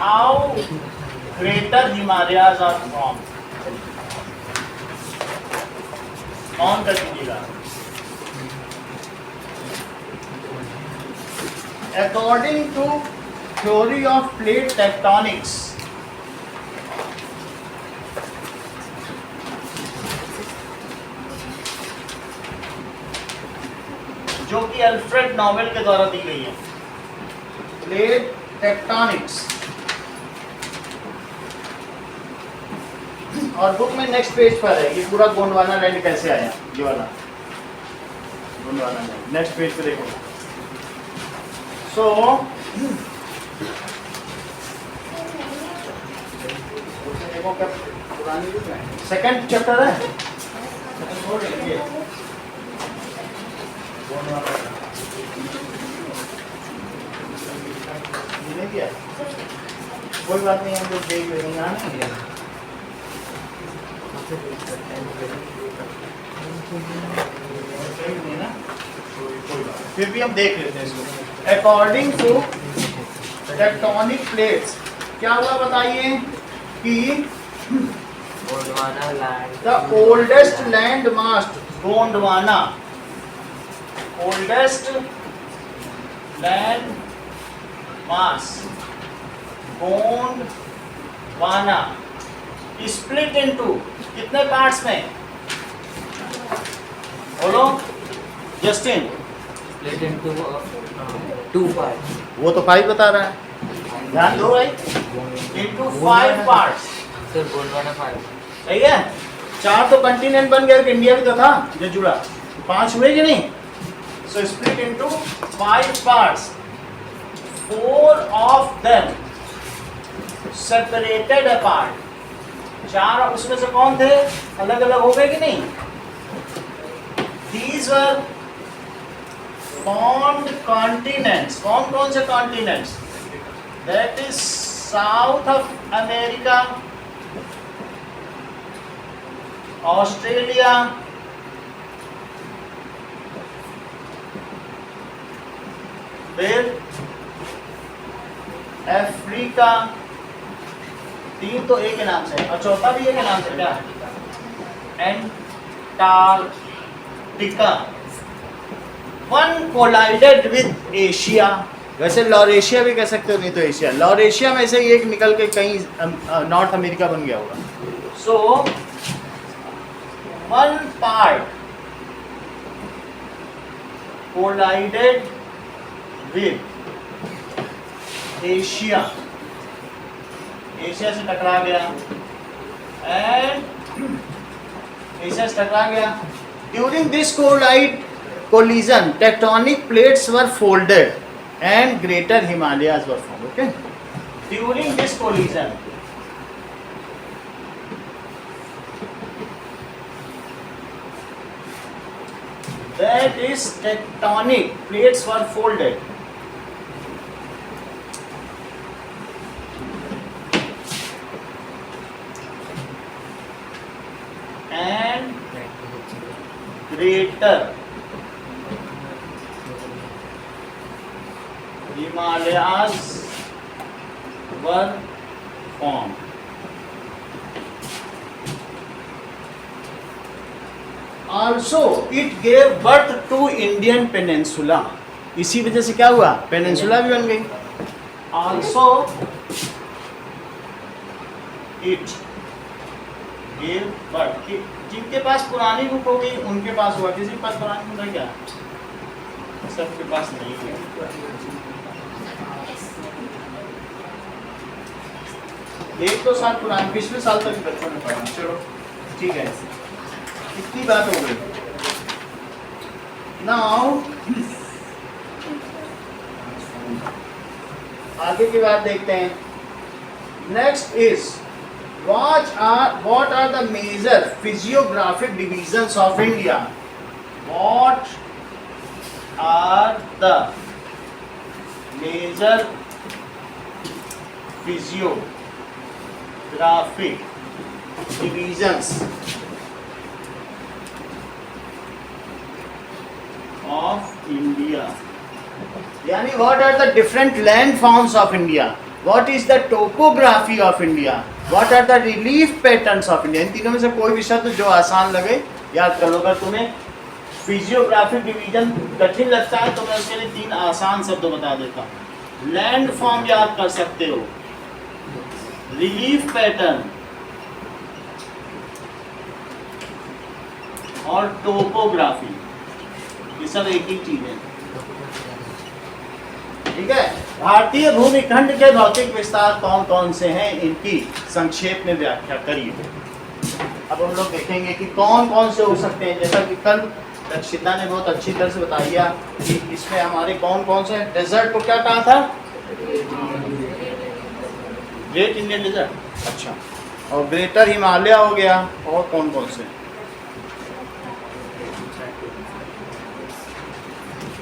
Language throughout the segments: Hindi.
How greater Himalayas are form, कौन कर दीजिएगा। According to theory of plate tectonics, जो कि अल्फ्रेड नोबेल के द्वारा दी गई है, प्लेट टेक्टोनिक्स। और बुक में नेक्स्ट पेज पर है ये पूरा गोंडवाना लैंड कैसे आया, ये वाला गोंडवाना लैंड नेक्स्ट पेज पे देखो। सो देखो क्या पुरानी बुक है, सेकंड चैप्टर है, ये गोंडवाना नहीं किया, कोई बात नहीं, हम लोग देख लेंगे ना। फिर भी हम देख लेते हैं इसको। अकॉर्डिंग टू टेक्टोनिक प्लेट्स क्या हुआ बताइए कि Gondwana land, the oldest land mass Gondwana, oldest land mass Gondwana split into कितने पार्ट्स में, बोलो जस्टिन। Split into 2 parts. वो तो 5 बता रहा है, ध्यान दो भाई, इनटू 5 पार्ट्स। सर गोंडवाना 5 सही है, 4 तो कंटिनेंट बन गया, इंडिया भी तो था जो जुड़ा, 5 हुए कि नहीं। So split into 5 parts, 4 of them separated apart. 4 उसमें से कौन थे, अलग अलग हो गए कि नहीं। These were formed continents. कौन से continents? That is South of America, Australia, फिर अफ्रीका, 3 तो एक के नाम से और चौथा भी एक के नाम से क्या, एंटार्क्टिका। 1 कोलाइडेड विद एशिया, वैसे लॉरेशिया भी कह सकते हो, नहीं तो एशिया, लॉरेशिया में से एक निकल के कहीं नॉर्थ अमेरिका बन गया होगा। सो 1 part collided with Asia, Asia से टकरा गया, एंड एशिया से टकरा गया। During this collision tectonic plates were folded and greater Himalayas were formed. Okay, during this collision that is tectonic plates were folded and greater Himalayas were formed. Also it gave birth to Indian peninsula. इसी वजह से क्या हुआ, पेनिनसुला भी बन गई। Also it gave birth, जिनके पास पुरानी बुक हो गई उनके पास हुआ, किसी के पास पुरानी बुक है क्या, सबके पास नहीं है। एक दो साल पुरानी, पिछले साल तक बच्चों ने पढ़ा, चलो ठीक है, इतनी बात हो गई। नाउ आगे की बात देखते हैं। Next is what are the major physiographic divisions of India? What are the major physiographic divisions of India? यानी what are the different landforms of India? What is the topography of India? What are the relief patterns of India? इन तीनों में से कोई भी शब्द जो आसान लगे याद कर लो। अगर तुम्हें फिजियोग्राफिक डिवीजन कठिन लगता है तो मैं उसके लिए 3 आसान शब्द बता देता हूँ। लैंड फॉर्म याद कर सकते हो, रिलीफ पैटर्न और टोपोग्राफी, ये सब एक ही चीज है। ठीक है। भारतीय भूमिखंड के भौतिक विस्तार कौन कौन से हैं, इनकी संक्षेप में व्याख्या करिए। अब हम लोग देखेंगे कि कौन कौन से हो सकते हैं। जैसा कि कल रक्षिता ने बहुत अच्छी तरह से बताया कि इसमें हमारे कौन कौन से डेजर्ट को क्या कहा था, ग्रेट इंडियन डेजर्ट, अच्छा, और ग्रेटर हिमालय हो गया, और कौन कौन से।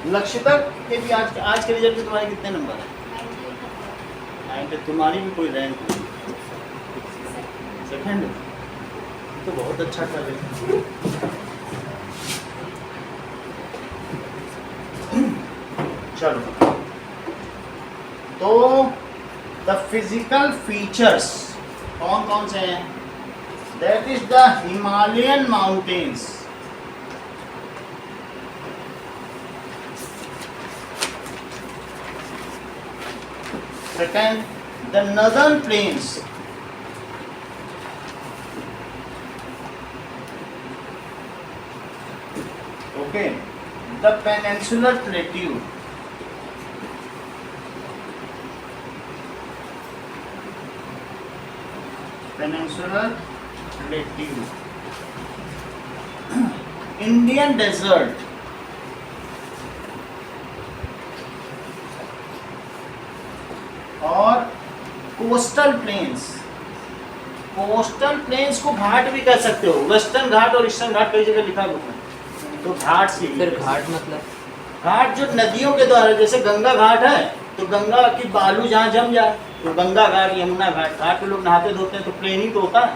लक्षिता के भी आज के रिजल्ट में तुम्हारे कितने नंबर है? 9। तुम्हारी भी कोई रैंक सेकंड, तो बहुत अच्छा कर रहे थे। चलो, तो द फिजिकल फीचर्स कौन कौन से हैं? That is the Himalayan mountains, second the northern plains, okay, the peninsular plateau, peninsular plateau, Indian desert, और कोस्टल प्लेन्स। कोस्टल प्लेन्स को घाट भी कह सकते हो, वेस्टर्न घाट और ईस्टर्न घाट कई जगह लिखा हुआ है, तो घाट से। फिर घाट मतलब घाट जो नदियों के द्वारा, जैसे गंगा घाट है तो गंगा की बालू जहाँ जम जाए तो गंगा घाट, यमुना घाट। घाट पे लोग नहाते धोते हैं तो प्लेन ही तो होता है।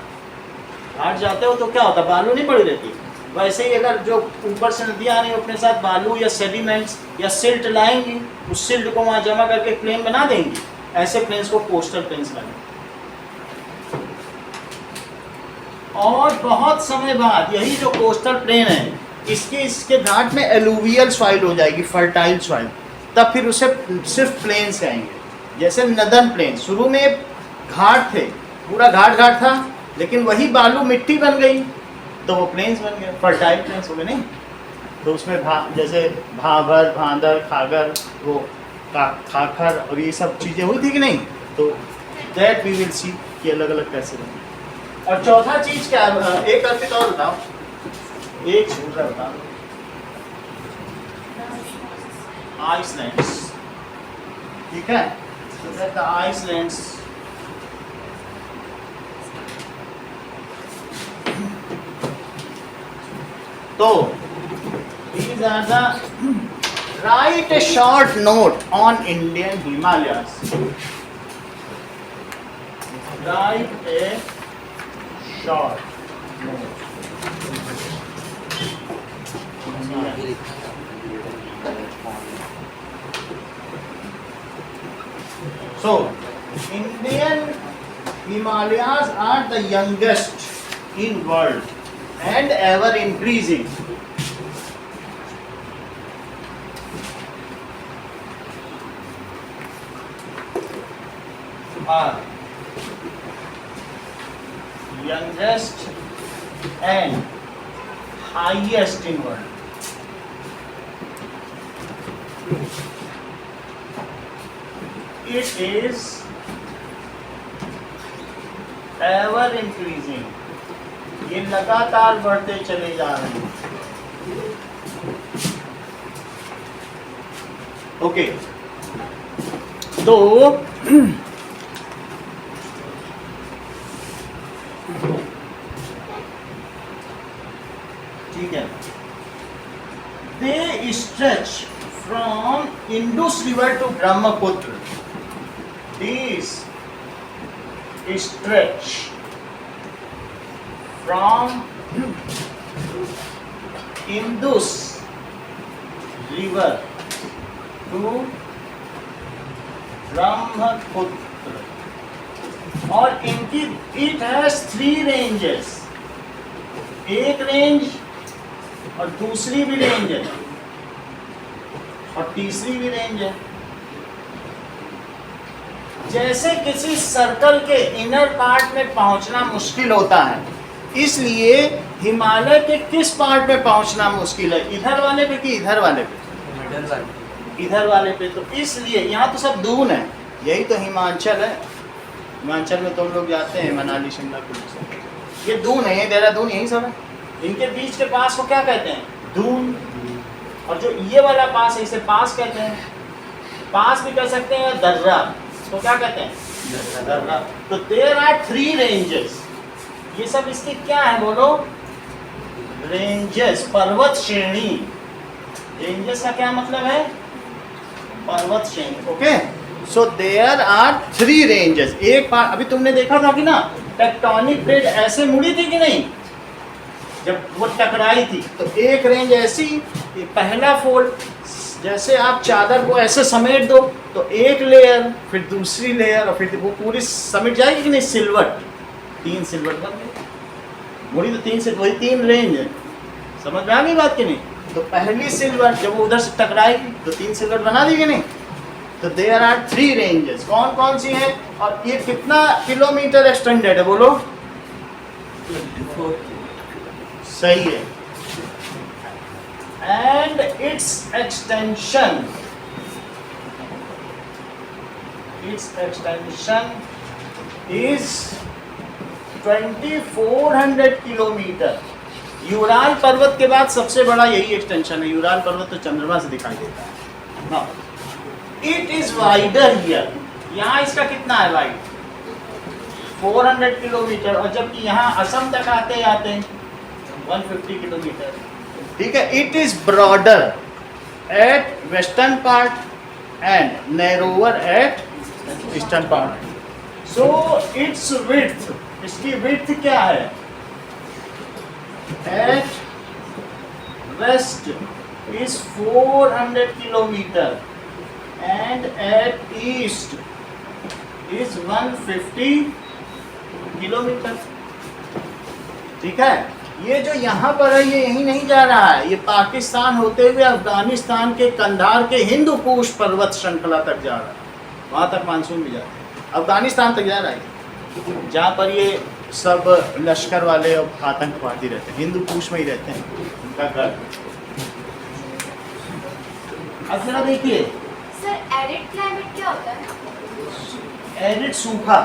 घाट जाते हो तो क्या होता है, बालू नहीं पड़ी रहती। वैसे ही अगर जो ऊपर से नदियाँ आ रही अपने साथ बालू या सेडिमेंट्स या सिल्ट लाएंगी, उस सिल्ट को वहाँ जमा करके प्लेन बना देंगी, ऐसे प्लेन्स को कोस्टल प्लेन्स लगे। और बहुत समय बाद यही जो कोस्टल प्लेन है, इसके घाट में एलुवियल सॉइल हो जाएगी, फर्टाइल सॉइल, तब फिर उसे सिर्फ प्लेन्स कहेंगे। जैसे नदर्न प्लेन, शुरू में घाट थे, पूरा घाट घाट था, लेकिन वही बालू मिट्टी बन गई तो वो प्लेन्स बन गए, फर्टाइल प्लेन्स हो गए। नहीं तो उसमें जैसे भाभर, भांदर, खागर, वो खाखर और ये सब चीज़ें हुई थी कि नहीं, तो दैट वी विल सी कि अलग अलग कैसे बने। और चौथा चीज़ क्या है, एक अर्पित और बताओ, एक दूसरा बताओ, आइसलैंड्स। ठीक है, द आइसलैंड्स, तो these are the, write a short note on Indian Himalayas. Write a short note. So, Indian Himalayas are the youngest in world and ever increasing. Are youngest and highest in world. It is ever increasing. ये लगातार बढ़ते चले जा रहे हैं। ओके, तो ठीक है, they stretch from Indus River to Brahmaputra. These stretch from Indus River to Brahmaputra. और इनकी इट हैज 3 रेंजेस, एक रेंज और दूसरी भी रेंज है और तीसरी भी रेंज है। जैसे किसी सर्कल के इनर पार्ट में पहुंचना मुश्किल होता है, इसलिए हिमालय के किस पार्ट में पहुंचना मुश्किल है, इधर वाले पे कि इधर वाले पे? मिडल वाले। इधर वाले पे। तो इसलिए यहाँ तो सब दून है, यही तो हिमाचल है। हिमाचल में तो हम लोग जाते हैं, मनाली शिमला कुल्लू, ये दून है, ये देहरादून, यही सब है। इनके बीच के पास को क्या कहते हैं? दून। और जो ये वाला पास है इसे पास कहते हैं, पास भी कह सकते हैं, दर्रा, तो क्या कहते हैं? दर्रा। तो देयर आर 3 रेंजेस, ये सब इसके क्या है बोलो? रेंजेस, पर्वत श्रेणी। रेंजेस का क्या मतलब है? पर्वत श्रेणी। Okay, so there are 3 ranges. एक बार अभी तुमने देखा था कि ना, टेक्टोनिक प्लेट ऐसे मुड़ी थी कि नहीं जब वो टकराई थी, तो एक रेंज ऐसी, ये पहला फोल्ड, जैसे आप चादर को ऐसे समेट दो तो एक लेयर, फिर दूसरी लेयर, और फिर वो पूरी समेट जाएगी कि नहीं, सिलवट, 3 सिलवट बन गई। मुड़ी तो 3 से, वही 3 रेंज है। समझ में आ गई बात कि नहीं? तो पहली सिलवट जब वो उधर से टकराएगी तो 3 सिलवट बना दी कि नहीं? तो देयर आर 3 रेंजेस। कौन कौन सी है और ये कितना किलोमीटर एक्सटेंडेड है बोलो? 24। सही है। And it's extension is 2400 kilometre. Ural पर्वत के बाद सबसे बड़ा यही एक्सटेंशन है। यूराल पर्वत तो चंद्रमा से दिखाई देता है। इट इज वाइडर हियर, यहाँ इसका कितना है वाइड? 400 किलोमीटर, और जबकि यहाँ असम तक आते आते 150 किलोमीटर। ठीक है। It is broader at western part and narrower at eastern part. So its width, इसकी विड्थ क्या है? At west is 400 kilometre and at east is 150 kilometre. ठीक है। ये जो यहाँ पर है ये यहीं नहीं जा रहा है, ये पाकिस्तान होते हुए अफगानिस्तान के कंधार के हिंदू कुश पर्वत श्रृंखला तक जा रहा है, वहाँ तक मानसून भी जाता है, अफगानिस्तान तक जा रहा है, जहाँ पर ये सब लश्कर वाले और आतंकवादी रहते हैं, हिंदू कुश में ही रहते हैं उनका घर। अब जरा देखिए सर, एरिड क्लाइमेट क्या होता है? एरिड सूखा,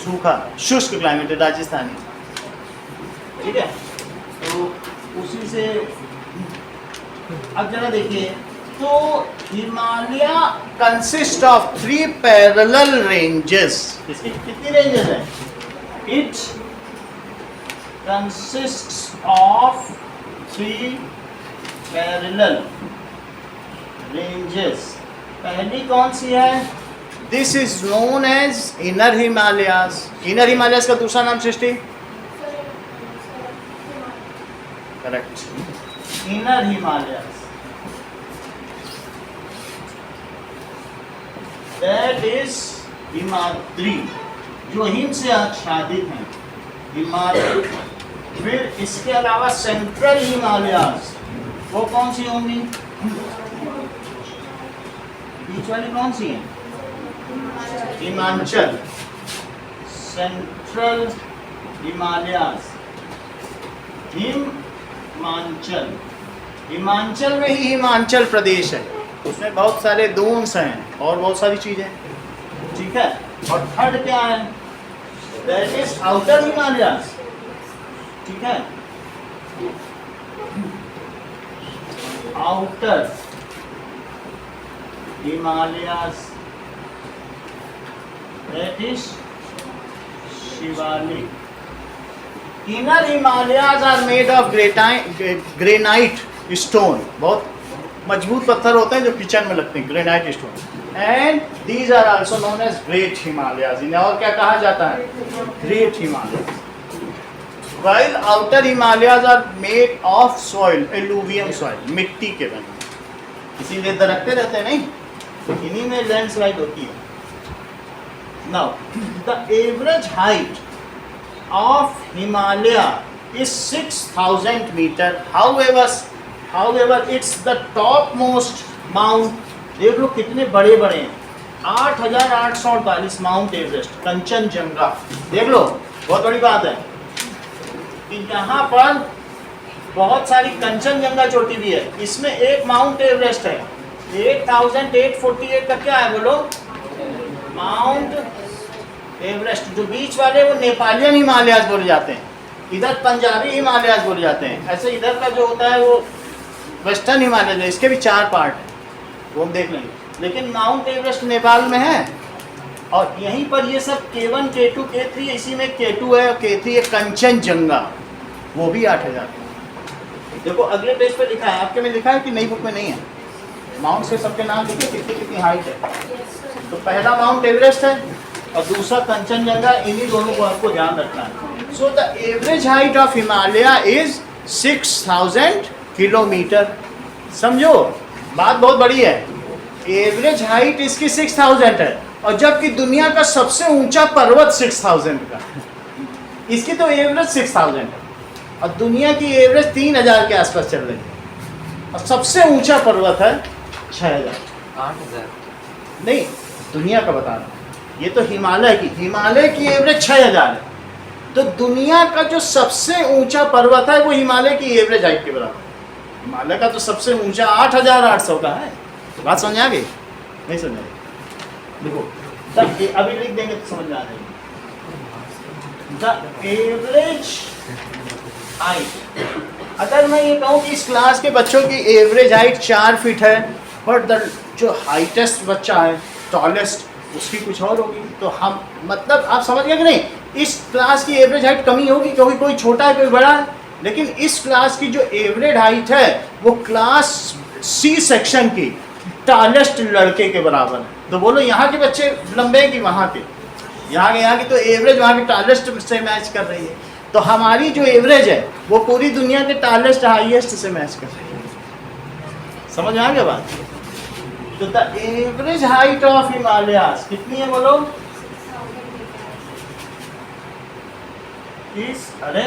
सूखा शुष्क क्लाइमेट है राजस्थानी। ठीक है। तो उसी से अब जरा देखिए, तो Himalaya consist of 3 parallel ranges. इसकी कितनी रेंजेस है? It consist of 3 parallel ranges. पहली कौन सी है? This is known as inner Himalayas. Inner Himalayas का दूसरा नाम सृष्टि? Correct, inner Himalayas. That is Himadri, जो हिम से आच्छादित हैं, हिमाद्री। फिर इसके अलावा सेंट्रल हिमालयास, वो कौन सी होंगी? बीच वाली कौन सी है? हिमाचल, सेंट्रल हिमालयास, हिमाचल। हिमाचल में ही हिमाचल प्रदेश है, उसमें बहुत सारे दून्स हैं और बहुत सारी चीजें। ठीक है। और थर्ड क्या है? That is outer Himalayas. ठीक है, outer Himalayas, that is Shivalik. Inner Himalayas are made of granite stone, बहुत मजबूत पत्थर होते हैं जो किचन में लगते हैं, granite stone. And these are also known as great Himalayas. इन्हें और क्या कहा जाता है? Great Himalayas. while outer Himalayas are made of soil, alluvium soil, मिट्टी के बने, इसीलिए दरकते रहते हैं नहीं, इन्हीं में लैंडस्लाइड होती है। Now, the average height of Himalaya is 6,000 meter. However, it's the topmost mount. देख लो कितने बड़े बड़े हैं, 8,848 माउंट एवरेस्ट, कंचनजंगा। देख लो, बहुत बड़ी बात है कि यहाँ पर बहुत सारी कंचनजंगा चोटी भी है, इसमें एक माउंट एवरेस्ट है। 8,848 का क्या है बोलो? Mount Everest. जो बीच वाले वो नेपालियन हिमालयाज बोले जाते हैं, इधर पंजाबी हिमालयाज बोले जाते हैं। ऐसे इधर का जो होता है वो वेस्टर्न हिमालय है, इसके भी 4 पार्ट हैं, वो हम देख लेंगे। लेकिन माउंट एवरेस्ट नेपाल में है, और यहीं पर ये सब K1, K2, K3, इसी में K2 है और K3 है कंचनजंगा, वो भी 8,000। देखो अगले पेज पे लिखा है, आपके में लिखा है कि नई बुक में नहीं है? माउंट से सबके नाम लिखे, कितनी कितनी हाइट है। तो पहला माउंट एवरेस्ट है और दूसरा कंचनजंगा, इन्हीं दोनों को आपको ध्यान रखना है। So the average height of Himalaya is 6,000 kilometre. समझो, बात बहुत बड़ी है। एवरेज हाइट इसकी 6,000 है, और जबकि दुनिया का सबसे ऊंचा पर्वत 6,000 का, इसकी तो एवरेज 6,000 है, और दुनिया की एवरेज 3,000 के आसपास चल रही है, और सबसे ऊंचा पर्वत है 6,000। 8,000 नहीं, दुनिया का बता रहा हूँ, ये तो हिमालय की एवरेज 6,000 है। तो दुनिया का जो सबसे ऊंचा पर्वत है वो हिमालय की एवरेज हाइट के बराबर है। हिमालय का तो सबसे ऊंचा 8,800 का है। बात समझ आ गई? नहीं समझ आई? देखो तब अभी लिख देंगे तो समझ में आ जाएगी। द एवरेज हाइट, अगर मैं ये कहूँ कि इस क्लास के बच्चों की एवरेज हाइट 4 फीट है, बट द जो हाइटेस्ट बच्चा है, टॉलेस्ट, उसकी कुछ और होगी, तो हम मतलब आप समझ गए कि नहीं? इस क्लास की एवरेज हाइट कमी होगी क्योंकि कोई छोटा है कोई बड़ा है, लेकिन इस क्लास की जो एवरेज हाइट है वो क्लास सी सेक्शन की टॉलेस्ट लड़के के बराबर है। तो बोलो यहाँ के बच्चे लंबे हैं कि वहाँ के? यहाँ की तो एवरेज वहाँ के टॉलेस्ट से मैच कर रही है। तो हमारी जो एवरेज है वो पूरी दुनिया के टॉलेस्ट हाईएस्ट से मैच कर रही है। समझ में आ गया बात? तो the average height of Himalayas कितनी है बोलो? अरे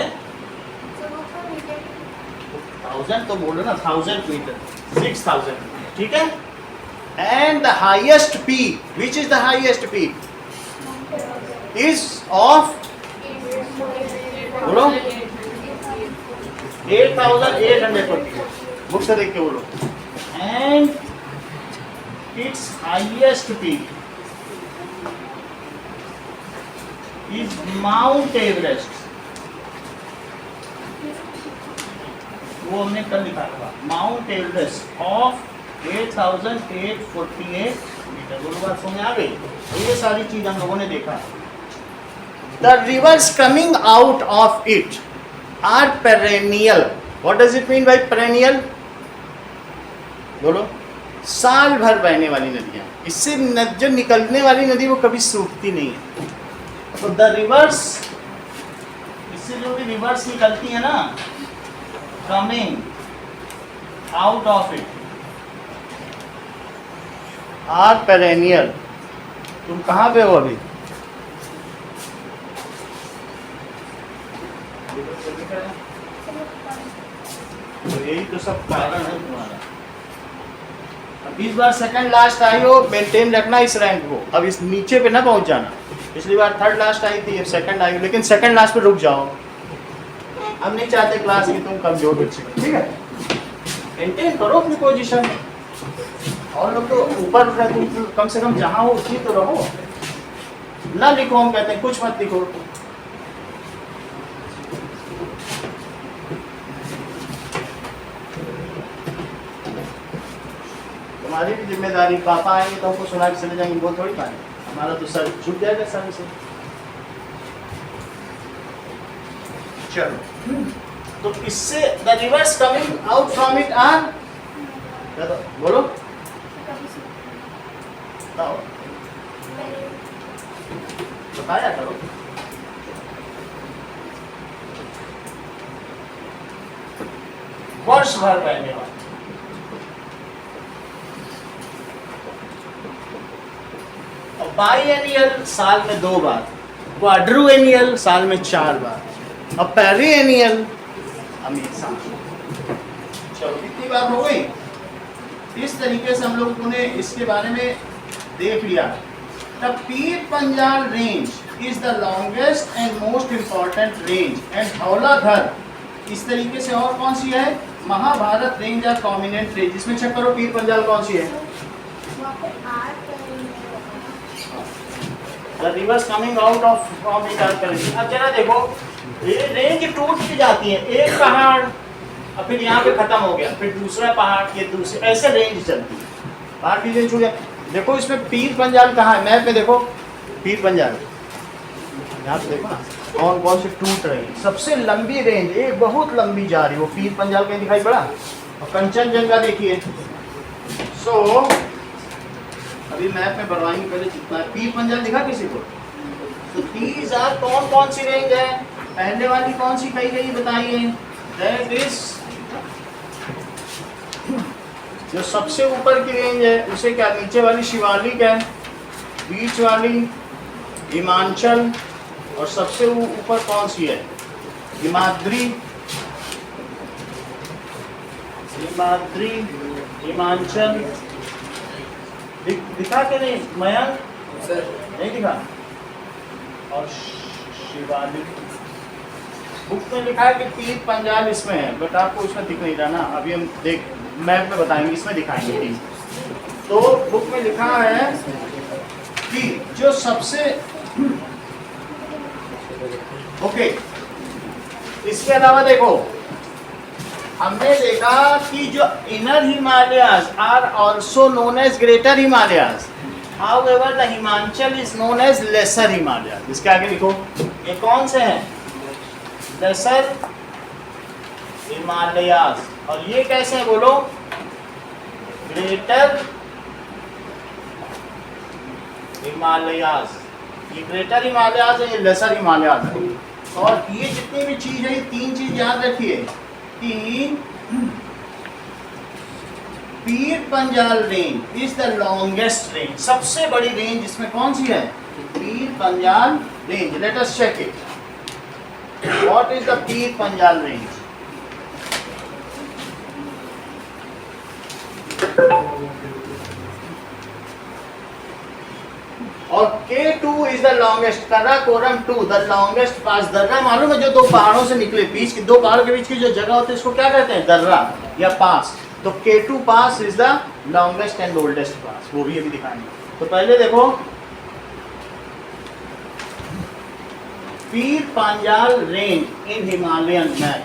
1000 तो बोलो ना, 1000 मीटर, 6,000, ठीक है। And the highest peak, which is the highest peak, is of बोलो 8,840, बुक से देख के बोलो। And it's highest peak is mount Everest, वो हमने कल लिखा था, माउंट एवरेस्ट ऑफ 8,848 मीटर। बोलो बात समझ आ गई? ये सारी चीज हम लोगों ने देखा। The rivers coming out of it are perennial. What does it mean by perennial? बोलो, साल भर बहने वाली नदियाँ। इससे जो निकलने वाली नदी वो कभी सूखती नहीं है। तो द रिवर्स, इससे जो भी रिवर्स निकलती है ना, coming out of it are perennial. तुम कहाँ पे हो अभी? तो यही तो सब कारण है तुम्हारा। अब इस बार सेकंड लास्ट आई हो, मेंटेन रखना इस रैंक को। अब इस नीचे पे ना पहुंच जाना। पिछली बार थर्ड लास्ट आई थी, अब सेकंड आई हो, लेकिन सेकंड लास्ट पे रुक जाओ। हम नहीं चाहते क्लास की तुम कमजोर बच्चे, ठीक है? मेंटेन करो अपनी पोजीशन। और लोग तो ऊपर उठ रहे, तुम कम से कम जहाँ हो उसी तो रहो ना। लिखो, हम कहते हैं कुछ मत लिखो। तुम्हारी भी जिम्मेदारी, पापा आएंगे तो हमको सुना के चले जाएंगे, वो थोड़ी पाएंगे। हमारा तो सर छूट जाएगा सर से। चलो, तो इससे the rivers coming out from it are, बोलो बताया करो। वर्ष भर पहने वाले, बाईएनियल साल में 2 बार, क्वाड्रूएनियल साल में 4 बार और पेरीएनियल हमेशा। चलो कितनी बार हो गई? इस तरीके से हम लोगों ने इसके बारे में देख लिया। The Pir Panjal range is the longest and most important range and Dhauladhar, इस तरीके से और कौन सी है? महाभारत रेंज या कॉमिनेंट रेंज। इसमें चेक करो पीर पंजाल कौन सी है? The rivers coming out of from it are करेंगे। अब जरा देखो ये रेंज टूट के जाती है, एक पहाड़ और फिर यहाँ पे खत्म हो गया, फिर दूसरा पहाड़, ये दूसरे, ऐसे रेंज चलती है। पहाड़ की रेंज छूट गया। देखो इसमें पीर पंजाल कहाँ है? मैप में देखो पीर पंजाल, यहाँ पे देखो ना कौन कौन से टूट रही है। सबसे लंबी रेंज एक बहुत लंबी जा रही है, वो पीर पंजाल कहीं दिखाई पड़ा? और कंचनजंगा देखिए। सो अभी मैप में बढ़वाएंगे, पहले जितना पीर पंजाल दिखा किसी को? तो these are कौन सी रेंज है? पहले वाली कौन सी कही गई बताइए? दैट इज जो सबसे ऊपर की रेंज है उसे क्या, नीचे वाली शिवालिक है, बीच वाली हिमाचल और सबसे ऊपर कौन सी है? हिमाद्री, हिमाद्री, हिमाचल। दिखा के नहीं मयंक? नहीं दिखा। और शिवालिक बुक में लिखा है कि पीर पंजाल इसमें है, बट आपको इसमें दिख नहीं रहा ना। अभी हम देख मैप में बताएंगे, इसमें दिखाएंगे तीन। तो बुक में लिखा है कि जो सबसे ओके, इसके अलावा देखो हमने देखा कि जो inner Himalayas are also known as greater Himalayas, however the Himachal is known as lesser Himalayas. इसके आगे लिखो ये कौन से हैं? लेसर हिमालयाज। और ये कैसे है बोलो? ग्रेटर हिमालयाज। ये ग्रेटर हिमालयाज है, ये लेसर हिमालयाज है। और ये जितनी भी चीज है, ये 3 चीज याद रखिए कि Pir Panjal range is the longest range, सबसे बड़ी रेंज इसमें कौन सी है? Pir Panjal range. Let us check it. What is the Pir Panjal range? और K2 is the longest, Karakoram 2 the longest pass. दर्रा मालूम है, जो 2 पहाड़ों से निकले, बीच की 2 पहाड़ों के बीच की जो जगह होती है इसको क्या कहते हैं? दर्रा या पास। तो K2 pass is the longest and oldest pass, वो भी अभी दिखाएंगे। तो पहले देखो Pir Panjal range in Himalayan map.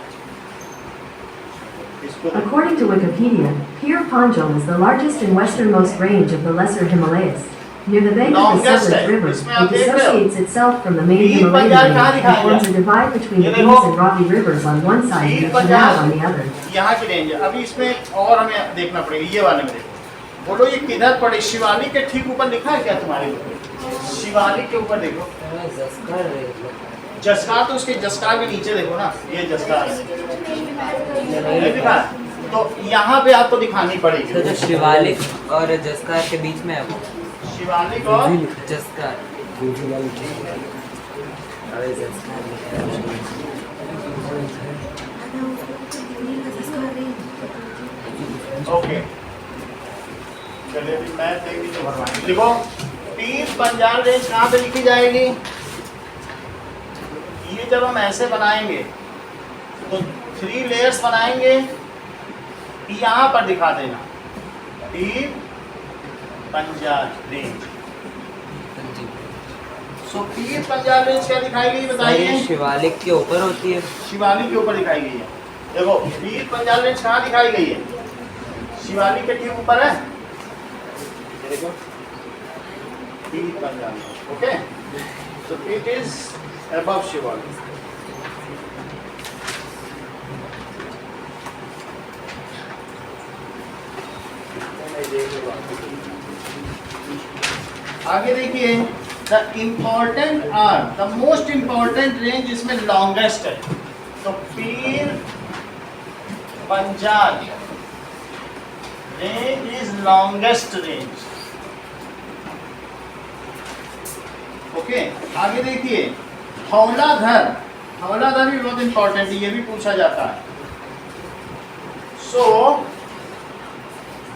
According to Wikipedia, Pir Panjal is the largest and westernmost range of the Lesser Himalayas. Near the bank of the Sutlej River, it dissociates itself from the main Himalayan range and forms a divide between the Beas and Ravi rivers on one side and the Chenab on the other. यहाँ की रेंज है। अभी इसमें और हमें देखना पड़ेगा, ये वाले में देखो। बोलो ये किधर पड़े? शिवालिक के ठीक ऊपर लिखा है क्या तुम्हारे ऊपर? शिवालिक के ऊपर देखो। जस्कार, तो उसके जस्कार के नीचे देखो ना, ये जस्कार है दिखा। तो यहाँ पे आपको दिखानी पड़ेगी। तो जो शिवालिक और जस्कार के बीच में है वो शिवालिक और जस्कार। ओके, चलिए अभी मैं देख लीजिए भरवाएंगे। देखो पीर पंजाल रेंज कहाँ पे लिखी जाएगी? ये जब हम ऐसे बनाएंगे तो 3 लेयर्स बनाएंगे, यहाँ पर दिखा देना पीर पंजाल रेंज। सो पीर पंजाल रेंज क्या दिखाई गई बताइए? शिवालिक के ऊपर होती है। शिवालिक के ऊपर दिखाई गई है। देखो पीर पंजाल रेंज कहाँ दिखाई गई है? शिवालिक के ठीक ऊपर है, देखो Pir Panjal. Okay, so it is above Shivalik. आगे देखिए the important are the most important range इसमें लॉन्गेस्ट है। तो Pir Panjal range is longest range. Okay, आगे देखिए धौलाधर। धौलाधर भी बहुत इंपॉर्टेंट है, ये भी पूछा जाता है। सो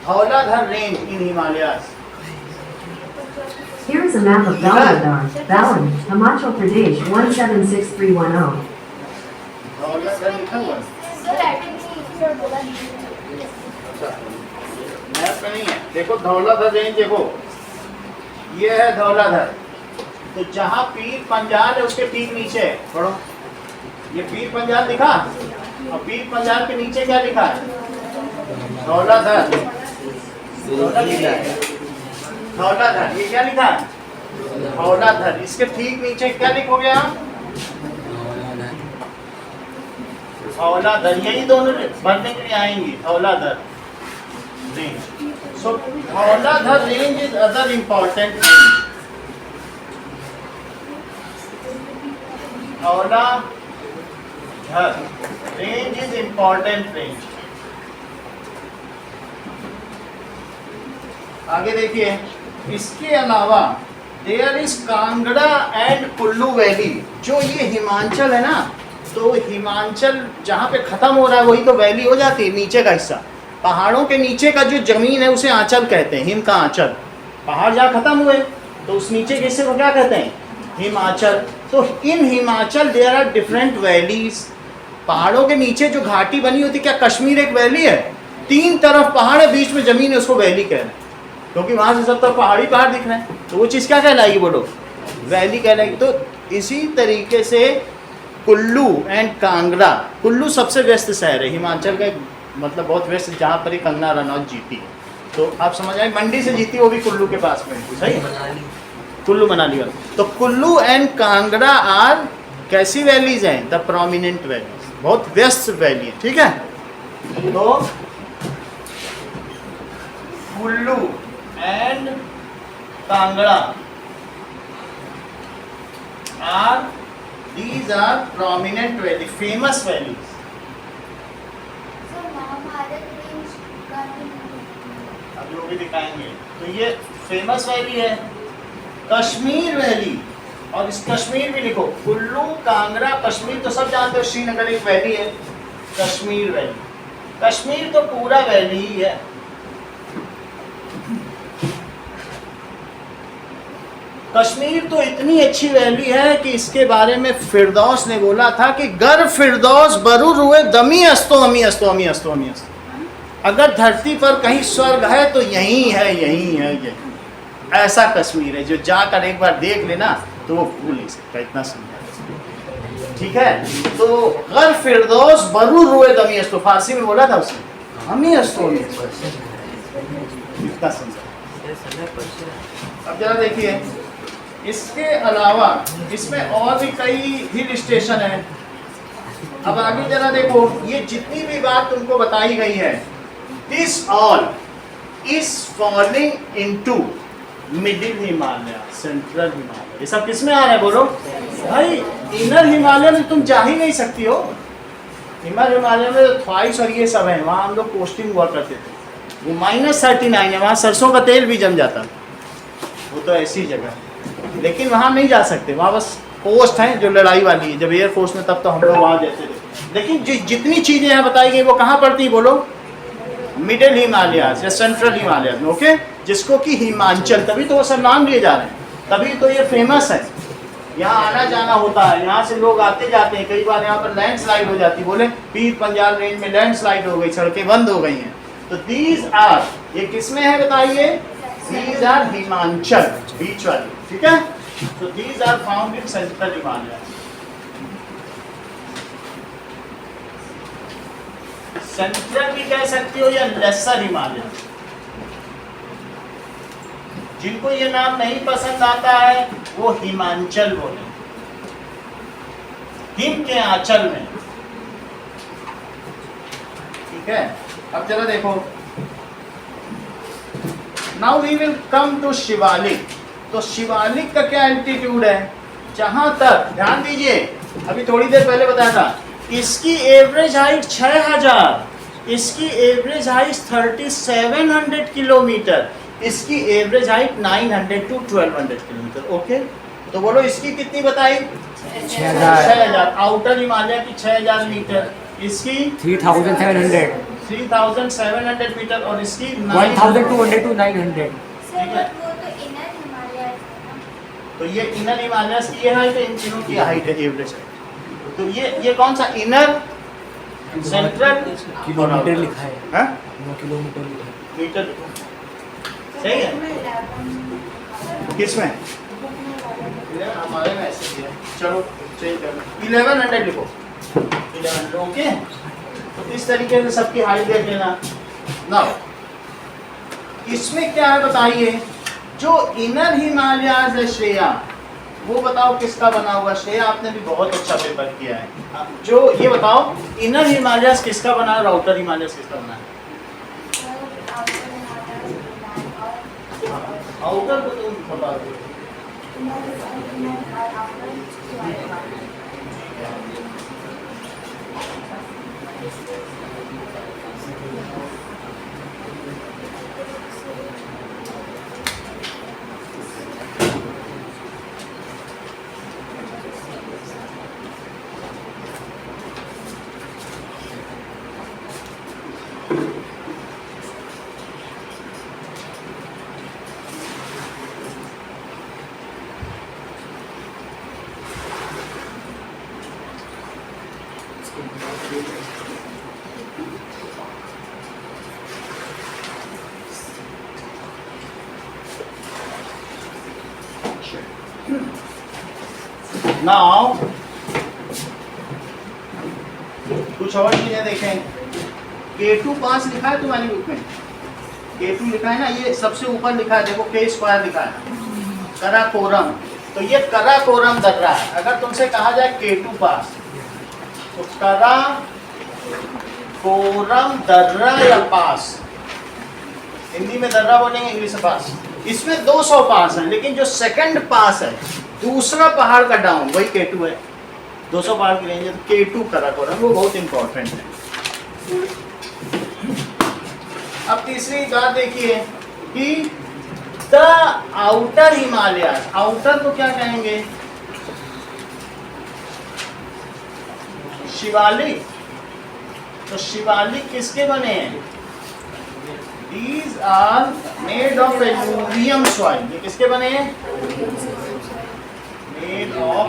Dhauladhar range in Himalayas. Here is a map of Dauladhar, Balan, Himachal Pradesh 176310. Dhauladhar लिखा हुआ है, सर राइटिंग बोला नहीं। मैप पे नहीं है। देखो धौलाधर रेंज, देखो ये है धौलाधर। तो जहाँ पीर पंजाल है उसके ठीक नीचे है, पढ़ो, ये पीर पंजाल लिखा, और पीर पंजाल के नीचे क्या लिखा है? धौलाधर। धौलाधर, ये क्या लिखा है? धौलाधर। इसके ठीक नीचे क्या लिखोगे आप? धौलाधर। यही दोनों बनने के लिए आएंगी, Dhauladhar range. So Dhauladhar range is other important range. Dhauladhar range is important range. आगे देखिए, इसके अलावा there is Kangra and Kullu valley. जो ये हिमाचल है ना, तो हिमाचल जहाँ पे खत्म हो रहा है वही तो वैली हो जाती है, नीचे का हिस्सा। पहाड़ों के नीचे का जो जमीन है उसे आंचल कहते हैं, हिम का आंचल। पहाड़ जहाँ खत्म हुए तो उस नीचे के हिस्से को क्या कहते हैं? हिमाचल। तो in Himachal there are different valleys. पहाड़ों के नीचे जो घाटी बनी होती, क्या कश्मीर एक वैली है? 3 तरफ पहाड़ है, बीच में जमीन है, उसको वैली कह रहे हैं, क्योंकि वहां से सब तरफ पहाड़ी पहाड़ दिख रहे हैं। तो वो चीज़ क्या कहलाएगी बोलो? वैली कहलाएगी। तो इसी तरीके से कुल्लू एंड कांगड़ा। कुल्लू सबसे व्यस्त शहर है हिमाचल का, मतलब बहुत व्यस्त, जहाँ पर ही कंगना रनौत जीती। तो आप समझ आए, मंडी से जीती, वो भी कुल्लू के पास में, सही? कुल्लू मनाली वाला। तो कुल्लू एंड कांगड़ा आर कैसी वैलीज हैं? द प्रोमिनेंट वैलीज, बहुत व्यस्त वैली है, ठीक है? तो Kullu and Kangra are, these are prominent valley, famous valleys. Sir Mahabharat range का अब जो भी दिखाएंगे। तो ये फेमस वैली है कश्मीर वैली, और इस कश्मीर भी लिखो, कुल्लू कांगड़ा कश्मीर तो सब जानते हो, श्रीनगर एक वैली है, कश्मीर वैली। कश्मीर तो पूरा वैली ही है। कश्मीर तो इतनी अच्छी वैली है कि इसके बारे में फिरदौस ने बोला था कि गर फिरदौस बरू रुए दमी अस्तो अमी अस्तो अमी अस्तो अमी अस्तो। अगर धरती पर कहीं स्वर्ग है तो यही है, यही है, यही। ऐसा कश्मीर है, जो जाकर एक बार देख लेना तो वो भूल नहीं सकता, इतना सुंदर, ठीक है? तो गर फिरदौस बरू रुए दमी अस्तो, फारसी में बोला था उसने, अमी अस्तो अमी अस्तो, इतना सुंदर। अब जरा देखिए, इसके अलावा इसमें और भी कई हिल स्टेशन है। अब आगे जरा देखो, ये जितनी भी बात तुमको बताई गई है, this all is falling into middle Himalaya, central Himalaya. ये सब किस में आ रहा है बोलो भाई? इनर हिमालय में तुम जा ही नहीं सकती हो। इनर हिमालय में ख्वाहिश और ये सब है, वहाँ हम लोग पोस्टिंग हुआ करते थे। वो -39 है, वहाँ सरसों का तेल भी जम जाता, वो तो ऐसी जगह है। लेकिन वहाँ नहीं जा सकते, वहाँ बस पोस्ट है जो लड़ाई वाली है। जब एयरफोर्स में तब तो हम लोग वहाँ जाते थे। लेकिन जितनी चीज़ें यहाँ बताई गई वो कहाँ पड़ती है बोलो? मिडिल हिमालयाज या सेंट्रल हिमालयाज में, ओके? जिसको कि हिमाचल, तभी तो वो सब नाम लिए जा रहे हैं, तभी तो ये फेमस है। यहाँ आना जाना होता है, यहाँ से लोग आते जाते हैं। कई बार यहाँ पर लैंडस्लाइड हो जाती, बोले पीर पंजाल रेंज में लैंडस्लाइड हो गई, सड़कें बंद हो गई हैं। तो दीज आर, ये किस में है बताइए? दीज आर हिमाचल, बीच वाली, ठीक है? तो these are found in central Himalaya. Central भी कह सकती हो या लेसर हिमालय। जिनको ये नाम नहीं पसंद आता है वो हिमाचल बोले, हिम के आंचल में, ठीक है? अब जरा देखो, now we will come to Shivalik. तो शिवालिक का क्या एल्टीट्यूड है? जहां तक ध्यान दीजिए, अभी थोड़ी देर पहले बताया था, इसकी एवरेज हाइट 6000, इसकी एवरेज हाइट 3700 किलोमीटर, इसकी average height 900 to 1200 kilometre, okay? तो बोलो इसकी कितनी बताई? 6,000। आउटर हिमालय की 6,000 मीटर, इसकी 3,700, 3,700 मीटर और इसकी 1,200 to 900. सर ठीक है। वो तो इनर हिमालय है ना। तो ये इनर हिमालयस की ये हाइट है, इन तीनों की हाइट है एवरेज हाइट। तो ये कौन सा? इनर, सेंट्रल, किलोमीटर लिखा है, हाँ? 9 किलोमीटर लिखा है. मीटर सही है। किसमें? हमारे में ऐसे ही है। चलो चेंज कर लो, 1100 लिखो, 1100 ओके। तो इस तरीके से सबकी हाइट देख लेना। नाउ इसमें क्या है बताइए, जो इनर हिमालयाज है श्रेया, वो बताओ किसका बना हुआ? श्रेया आपने भी बहुत अच्छा पेपर किया है। जो ये बताओ इनर हिमालयाज किसका बना है और आउटर हिमालयाज किसका बना है? आउटर को तुम बता दो। नाउ कुछ और चीजें देखें। K2 पास लिखा है तुम्हारी बुक में, K2 लिखा है ना, ये सबसे ऊपर लिखा है, देखो K स्क्वायर लिखा है, कराकोरम। तो ये कराकोरम दर्रा है। अगर तुमसे कहा जाए K2 पास, तो कराकोरम दर्रा या पास, हिंदी में दर्रा बोलेंगे, इंग्लिश में पास। इसमें 200 पास है, लेकिन जो सेकंड पास है, दूसरा पहाड़ का डाउन, वही K2 है। 200 पहाड़ की रेंज है, तो K2 कराकोरम, वो बहुत इंपॉर्टेंट है। अब तीसरी बात देखिए कि द आउटर हिमालय, आउटर को क्या कहेंगे? शिवालिक। तो शिवालिक किसके बने हैं? These are made of alluvium soil. ये किसके बने हैं? Made of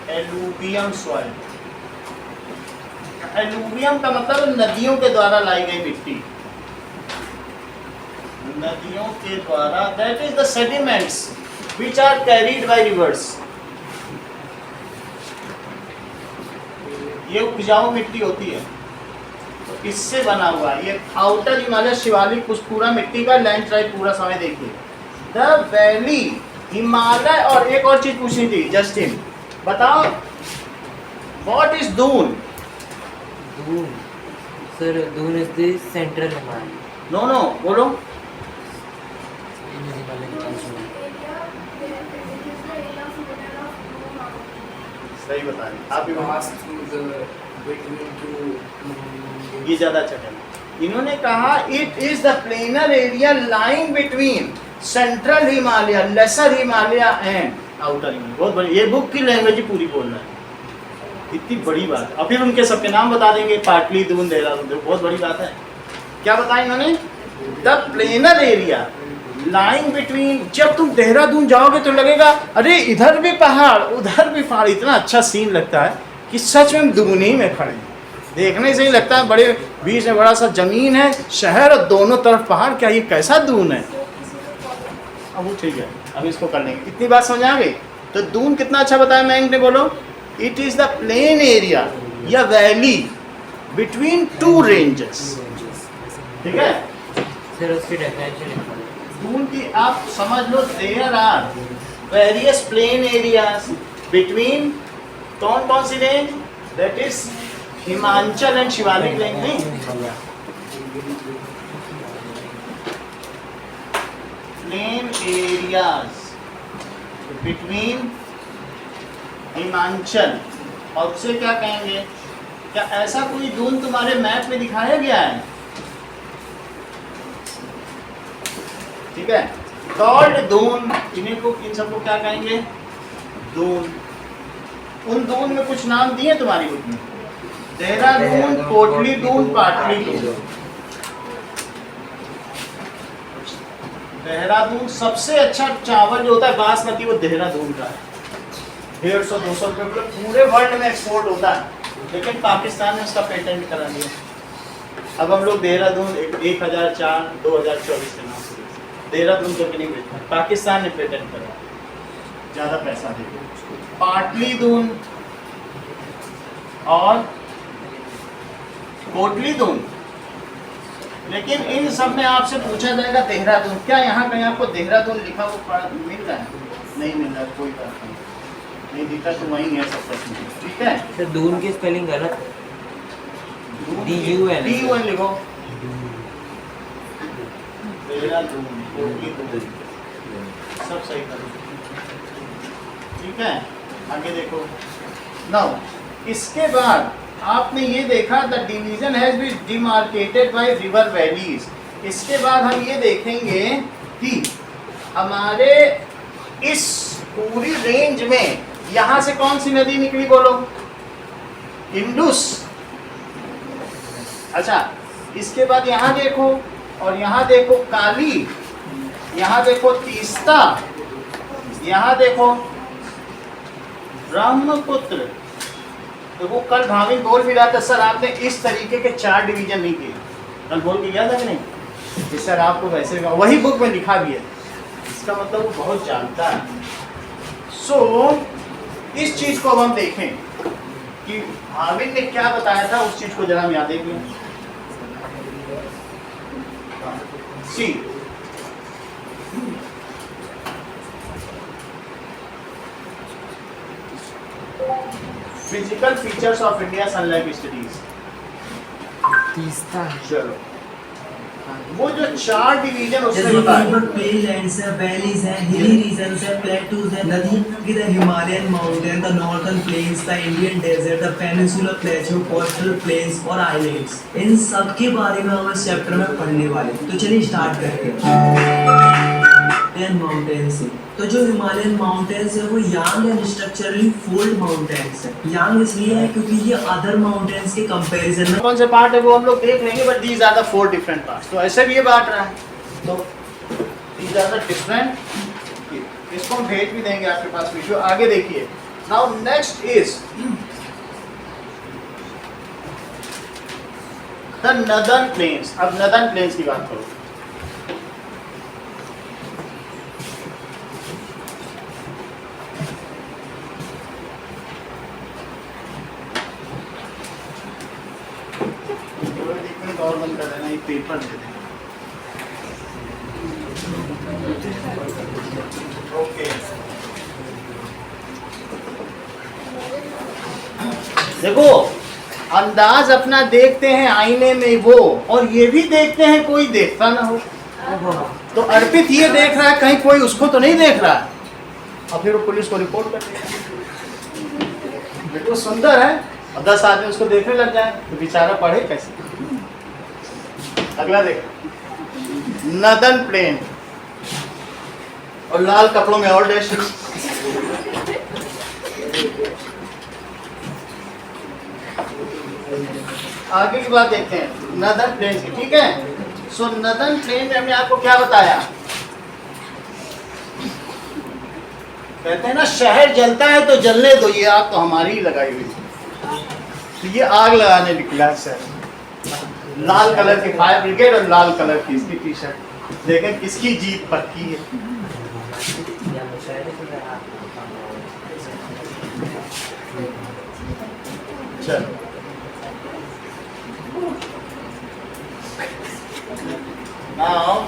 alluvium soil. Alluvium का मतलब नदियों के द्वारा लाई गई मिट्टी, नदियों के द्वारा, that is the sediments which are carried by rivers. ये उपजाऊ मिट्टी होती है, तो इससे बना हुआ है ये आउटर हिमालय शिवालिक। कुछ पूरा मिट्टी का लैंड टाइप पूरा समय देखिए। The valley Himalaya. और एक और चीज पूछनी थी जस्टिन, बताओ what is Doon? Doon, sir Doon is the central Himalaya. No no बोलो। सही बता रहे आप भी ये ज्यादा अच्छा है। इन्होंने कहा it is the planar area lying between central Himalaya, lesser Himalaya and outer Himalaya. बहुत बड़ी, ये बुक की लैंग्वेज ही पूरी बोल रहा है, इतनी बड़ी बात। और फिर उनके सबके नाम बता देंगे, पाटली, दून, देहरादून, बहुत बड़ी बात है। क्या बताया इन्होंने? The planar area lying between. जब तुम देहरादून जाओगे तो लगेगा अरे इधर भी पहाड़ उधर भी पहाड़, इतना अच्छा सीन लगता है कि सच में हम दुगुनी में खड़े हैं। देखने से ही लगता है बड़े बीच में बड़ा सा जमीन है, शहर और दोनों तरफ पहाड़, क्या ये कैसा दून है। अब वो ठीक है, अब इसको कर लेंगे। इतनी बात समझ आ गई? तो दून कितना अच्छा बताया मैंग ने, बोलो। It is the plain area या वैली बिटवीन टू रेंजेस। ठीक है, सर उसकी डेफिनेशन दून की आप समझ लो, there are various plain areas between कौन कौन सी रेंज? That is Himachal and Shivalik range. नहीं, प्लेन एरियाज बिटवीन हिमाचल, और उसे क्या कहेंगे? क्या ऐसा कोई दून तुम्हारे मैप में दिखाया गया है? ठीक है, कॉल्ड दून, इन्हीं को इन सबको क्या कहेंगे? दून। उन दून में कुछ नाम दिए तुम्हारी बुक में, देहरादून, कोटली दून, पाटली दून। देहरादून सबसे अच्छा चावल जो होता है बासमती, वो देहरादून का है। 150-200 रुपये पूरे वर्ल्ड में एक्सपोर्ट होता है, लेकिन पाकिस्तान ने उसका पेटेंट करा दिया। अब हम लोग देहरादून 1004 2024 के नाम से देहरादून तो नहीं बेचते, पाकिस्तान ने पेटेंट करा, ज़्यादा पैसा दे। पाटली दून और कोटली दून। लेकिन इन सब में आपसे पूछा जाएगा देहरादून, क्या यहाँ कहीं आपको देहरादून लिखा हुआ मिल रहा है? नहीं मिल रहा, कोई बात नहीं दिखा तो वहीं है सब कुछ, ठीक है। सर दून की स्पेलिंग गलत है। DUN लिखो, देहरादून, कोटली दून, सब सही करो, ठीक है। आगे देखो। नाउ इसके बाद आपने ये देखा the division has been demarcated by river valleys. इसके बाद हम ये देखेंगे कि हमारे इस पूरी रेंज में यहाँ से कौन सी नदी निकली, बोलो? इंडस। अच्छा, इसके बाद यहाँ देखो, और यहाँ देखो काली, यहाँ देखो तीस्ता, यहाँ देखो ब्रह्मपुत्र। तो वो कल भाविन बोल भी रहा था, सर आपने इस तरीके के 4 डिवीजन नहीं किए, कल बोल के गया था कि नहीं कि सर आपको वैसे वही बुक में लिखा भी है। इसका मतलब वो बहुत जानता है। सो इस चीज को अब हम देखें कि भाविन ने क्या बताया था, उस चीज को जरा हम याद देंगे। See physical features of India सनलाइफ स्टडीज। तीसरा चलो, वो जो 4 डिवीजन उसने जैसे बताया, पर प्लेन लैंड्स है, वैलीज है, हिली रीजन्स है, प्लेटूज है, नदी की the Himalayan mountain, the northern plains, the Indian desert, the peninsular plateau, coastal plains और आइलैंड्स, इन सब के बारे में हम इस चैप्टर में पढ़ने वाले हैं। तो चलिए स्टार्ट करते हैं माउंटेन से। तो जो हिमालयन माउंटेन्स है वो यांग एंड स्ट्रक्चरली फोल्ड माउंटेन्स है। यांग इसलिए है क्योंकि ये अदर माउंटेन्स के कंपैरिजन में कौन से पार्ट है वो हम लोग देख लेंगे, but these are the 4 different parts. तो ऐसे भी ये बांट रहा है, तो दीज आर द डिफरेंट। इसको हम भेज भी देंगे आपके पास वीडियो। आगे देखिए। Now next is the northern plains. अब नदर्न प्लेन्स की बात करो। और बंद कर देना, एक पेपर दे देना। ओके, देखो अंदाज अपना देखते हैं आईने में वो, और ये भी देखते हैं कोई देखता ना हो। तो अर्पित ये देख रहा है, कहीं कोई उसको तो नहीं देख रहा है, और फिर वो पुलिस को रिपोर्ट कर देगा। बिल्कुल सुंदर है, और 10 आदमी उसको देखने लग जाए तो बेचारा पढ़े कैसे। अगला देखो, नदर्न प्लेन, और लाल कपड़ों में और डैश। आगे की बात देखते हैं नदर्न प्लेन की, ठीक है। सो नदर्न प्लेन में हमने आपको क्या बताया, कहते हैं ना शहर जलता है तो जलने दो, ये आग तो हमारी ही लगाई हुई है। तो ये आग लगाने निकला सर। लाल कलर की फायर ब्रिगेड और लाल कलर की इसकी टी शर्ट, देखें किसकी जीत पक्की है। चलो, now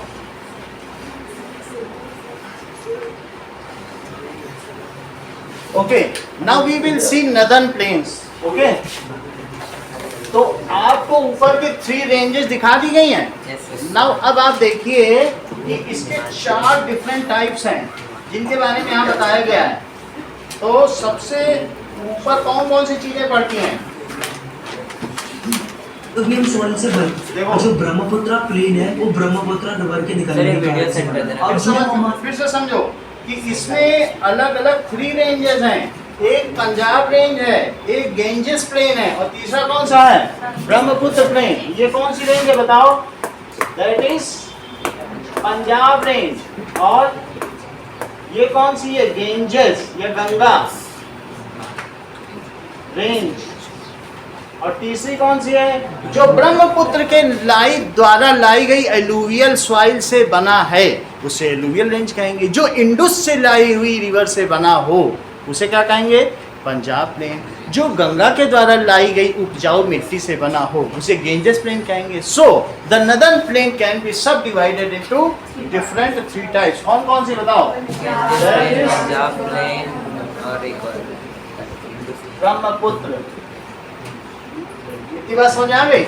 okay, now we will see northern plains. Okay, तो आपको ऊपर के 3 रेंजेस दिखा दी गई हैं। नाउ अब आप देखिए कि इसके 4 डिफरेंट टाइप्स हैं जिनके बारे में यहाँ बताया गया है। तो सबसे ऊपर कौन कौन सी चीजें पड़ती हैं? एलुवियम सॉइल से बन देखो। और जो ब्रह्मपुत्र प्लेन है वो ब्रह्मपुत्र रिवर के सर, निकलने ये के वीडियो कारण से सेंड कर बना है। देना। और जो हमारा फिर से समझो कि इसमें अलग अलग 3 रेंजेस हैं। एक पंजाब रेंज है, एक गेंजेस प्लेन है और तीसरा कौन सा है? ब्रह्मपुत्र प्लेन। ये कौन सी रेंज है बताओ? That is Punjab range. और ये कौन सी है? गेंजेस या गंगा रेंज। और तीसरी कौन सी है? जो ब्रह्मपुत्र के द्वारा लाई गई एलुवियल सॉइल से बना है उसे एलुवियल रेंज कहेंगे। जो इंडस से लाई हुई रिवर से बना हो उसे क्या कहेंगे? पंजाब प्लेन। जो गंगा के द्वारा लाई गई उपजाऊ मिट्टी से बना हो उसे गेंजेस प्लेन कहेंगे। So the northern plane can be सब डिवाइडेड इनटू डिफरेंट 3 टाइप्स। कौन कौन सी बताओ? पंजाब प्लेन और एक और ब्रह्मपुत्र। इतनी बात समझ आ गई?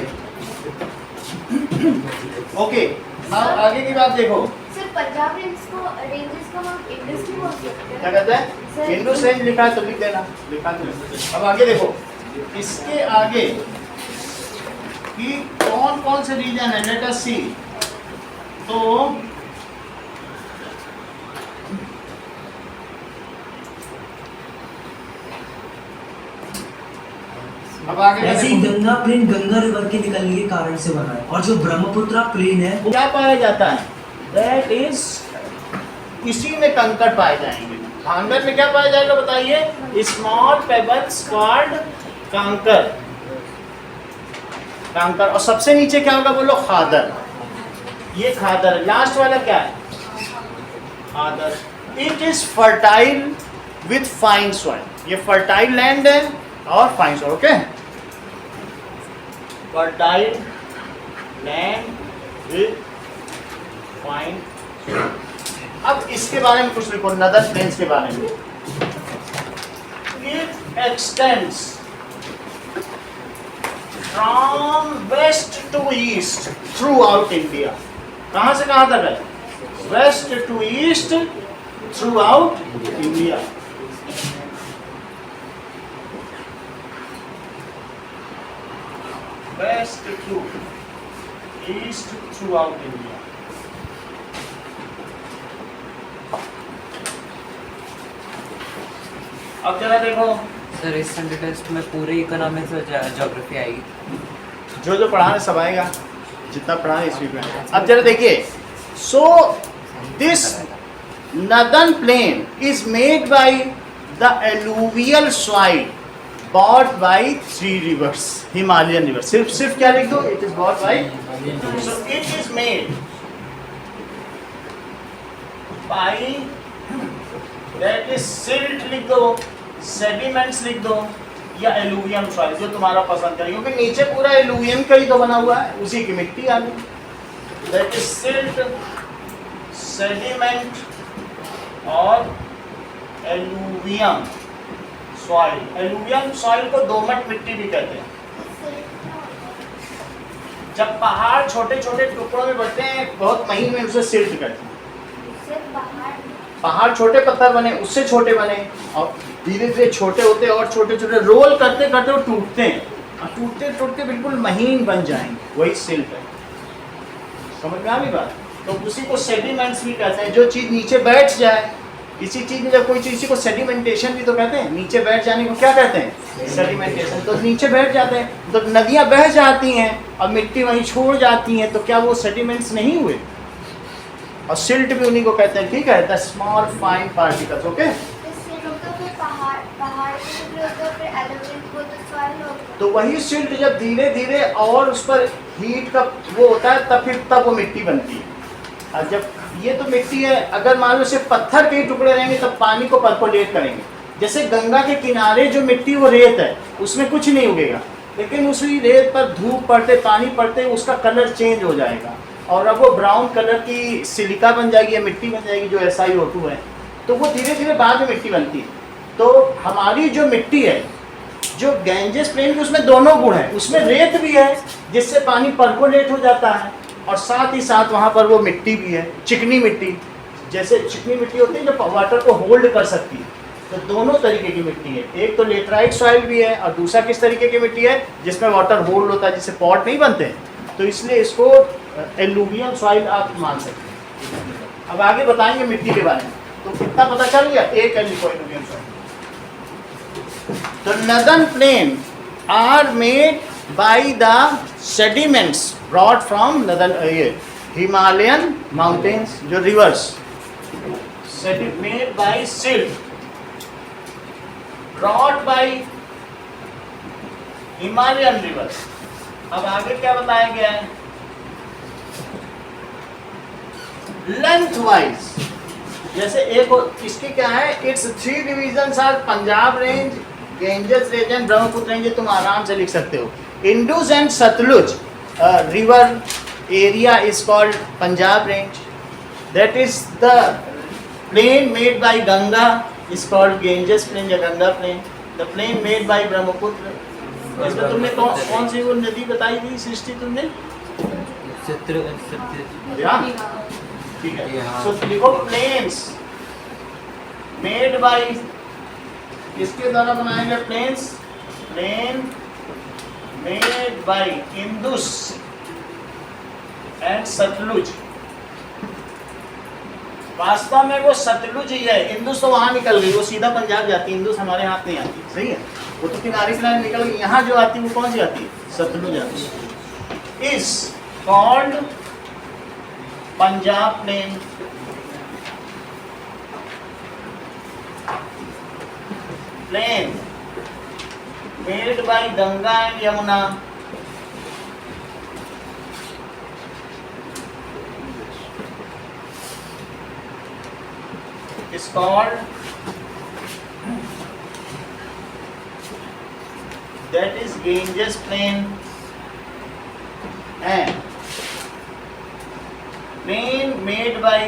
ओके, अब आगे की बात देखो। सर पंजाब रेंजेस को हम इंडस भी बोल सकते हैं। क्या कहते हैं? इंडस रेंज लिखा है तो लिख देना, लिखा तो। अब आगे देखो, इसके आगे कि कौन कौन से रीजन है, लेट अस सी। तो अब आगे ऐसे ही गंगा प्लेन गंगा रिवर के निकलने के कारण से बना है। और जो ब्रह्मपुत्र प्लेन है वो क्या पाया जाता है? दैट इज इसी में कंकड़ पाए जाएंगे। भांगर में क्या पाया जाएगा बताइए? Small pebbles called kankar. Kankar. और सबसे नीचे क्या होगा बोलो? खादर। ये खादर। लास्ट वाला क्या है? Khadar. It is fertile with fine soil. ये फर्टाइल लैंड है और fine soil. Okay, fertile land with fine. अब इसके बारे में कुछ लिखो, नदर्न प्लेन्स के बारे में। It extends from west to east throughout India. कहां से कहां तक है? West to east throughout India. West to east throughout India. अब जरा देखो, सर इस संडे टेस्ट में पूरे इकोनॉमिक्स और ज्योग्राफी आएगी। जो जो पढ़ा है सब आएगा, जितना पढ़ा है इस वीक में। अब जरा देखिए, so this northern plane is made by the alluvial soil bought by 3 reverse, Himalayan river. सिर्फ क्या लिख दो? It is bought by, so it is made by, that is silt लिख दो, सेडिमेंट्स लिख दो, या एलुवियम सॉइल, जो तुम्हारा पसंद है, क्योंकि नीचे पूरा एलुवियम का ही तो बना हुआ है, उसी की मिट्टी आ गई। दैट इज सिल्ट, सेडिमेंट और एलुवियम सॉइल। एलुवियम सॉइल को दोमट मिट्टी भी कहते हैं। जब पहाड़ छोटे छोटे टुकड़ों में बढ़ते हैं बहुत महीन में, उसे सिल्ट कहते हैं। पहाड़ छोटे पत्थर बने, उससे छोटे बने, और धीरे धीरे छोटे होते और छोटे छोटे रोल करते करते वो टूटते हैं, और टूटते टूटते बिल्कुल महीन बन जाएंगे, वही सिल्ट है। समझ में आ गई बात? तो उसी को सेडिमेंट्स भी कहते हैं। जो चीज़ नीचे बैठ जाए, इसी चीज़ में जब कोई चीज़, इसी को सेडिमेंटेशन भी तो कहते हैं। नीचे बैठ जाने को क्या कहते हैं? सेडिमेंटेशन। तो नीचे बैठ जाते हैं, तो नदियाँ बह जाती हैं और मिट्टी वहीं छोड़ जाती हैं, तो क्या वो सेडिमेंट्स नहीं हुए? और सिल्ट भी उन्हीं को कहते हैं, ठीक है, the small fine particles. Okay, तो वही सिल्ट जब धीरे धीरे और उस पर हीट का वो होता है, तब वो मिट्टी बनती है। और जब ये तो मिट्टी है, अगर मान लो सिर्फ पत्थर के ही टुकड़े रहेंगे तब पानी को परकोलेट करेंगे। जैसे गंगा के किनारे जो मिट्टी वो रेत है, उसमें कुछ नहीं उगेगा, लेकिन उसी रेत पर धूप पड़ते, पानी पड़ते, उसका कलर चेंज हो जाएगा और अब वो ब्राउन कलर की सिलिका बन जाएगी या मिट्टी बन जाएगी, जो SiO2 है। तो वो धीरे धीरे बाद में मिट्टी बनती है। तो हमारी जो मिट्टी है, जो गैंजेस प्लेन की, उसमें दोनों गुण है। उसमें रेत भी है जिससे पानी परकोलेट हो जाता है, और साथ ही साथ वहाँ पर वो मिट्टी भी है, चिकनी मिट्टी। जैसे चिकनी मिट्टी होती है जो वाटर को होल्ड कर सकती है, तो दोनों तरीके की मिट्टी है, एक तो लेटराइट सॉइल भी है और दूसरा किस तरीके की मिट्टी है जिसमें वाटर होल्ड होता है, जिससे पॉट नहीं बनते हैं, तो इसलिए इसको एलुवियल सॉइल आप मान सकते हैं। अब आगे बताएंगे मिट्टी के बारे में, तो कितना पता चल गया, एक है लिथोएलुवियल सॉइल। तो northern plains are made by the sediments brought from northern Himalayan mountains, जो rivers made by silt brought by Himalayan rivers। अब आगे क्या बताया गया है, लेंथ वाइज, जैसे एक इसकी क्या है, it's 3 divisions are Punjab range, Ganges range and Brahmaputra range, तुम आराम से लिख सकते हो। Indus and Sutlej river area is called Punjab range, that is the plain made by Ganga is called Ganges plain या Ganga plain, the plain made by Brahmaputra. इसमें तुमने कौन सी वो नदी बताई थी सृष्टि तुमने, ठीक है। सो लिखो प्लेन्स मेड बाय, किसके द्वारा बनाए गए plains, plain made by Indus and Sutlej. वास्तव में वो सतलुज ही है, इंदुस तो वहां निकल गई, वो सीधा पंजाब जाती है, इंदुस हमारे हाथ नहीं आती, सही है, वो तो किनारे किनारे निकल गई, यहाँ जो आती है वो कौन सी आती है, सतलुज आती है। Is called Punjab plain, plain made by Ganga and Yamuna, is called, that is Ganges plain, and plain made by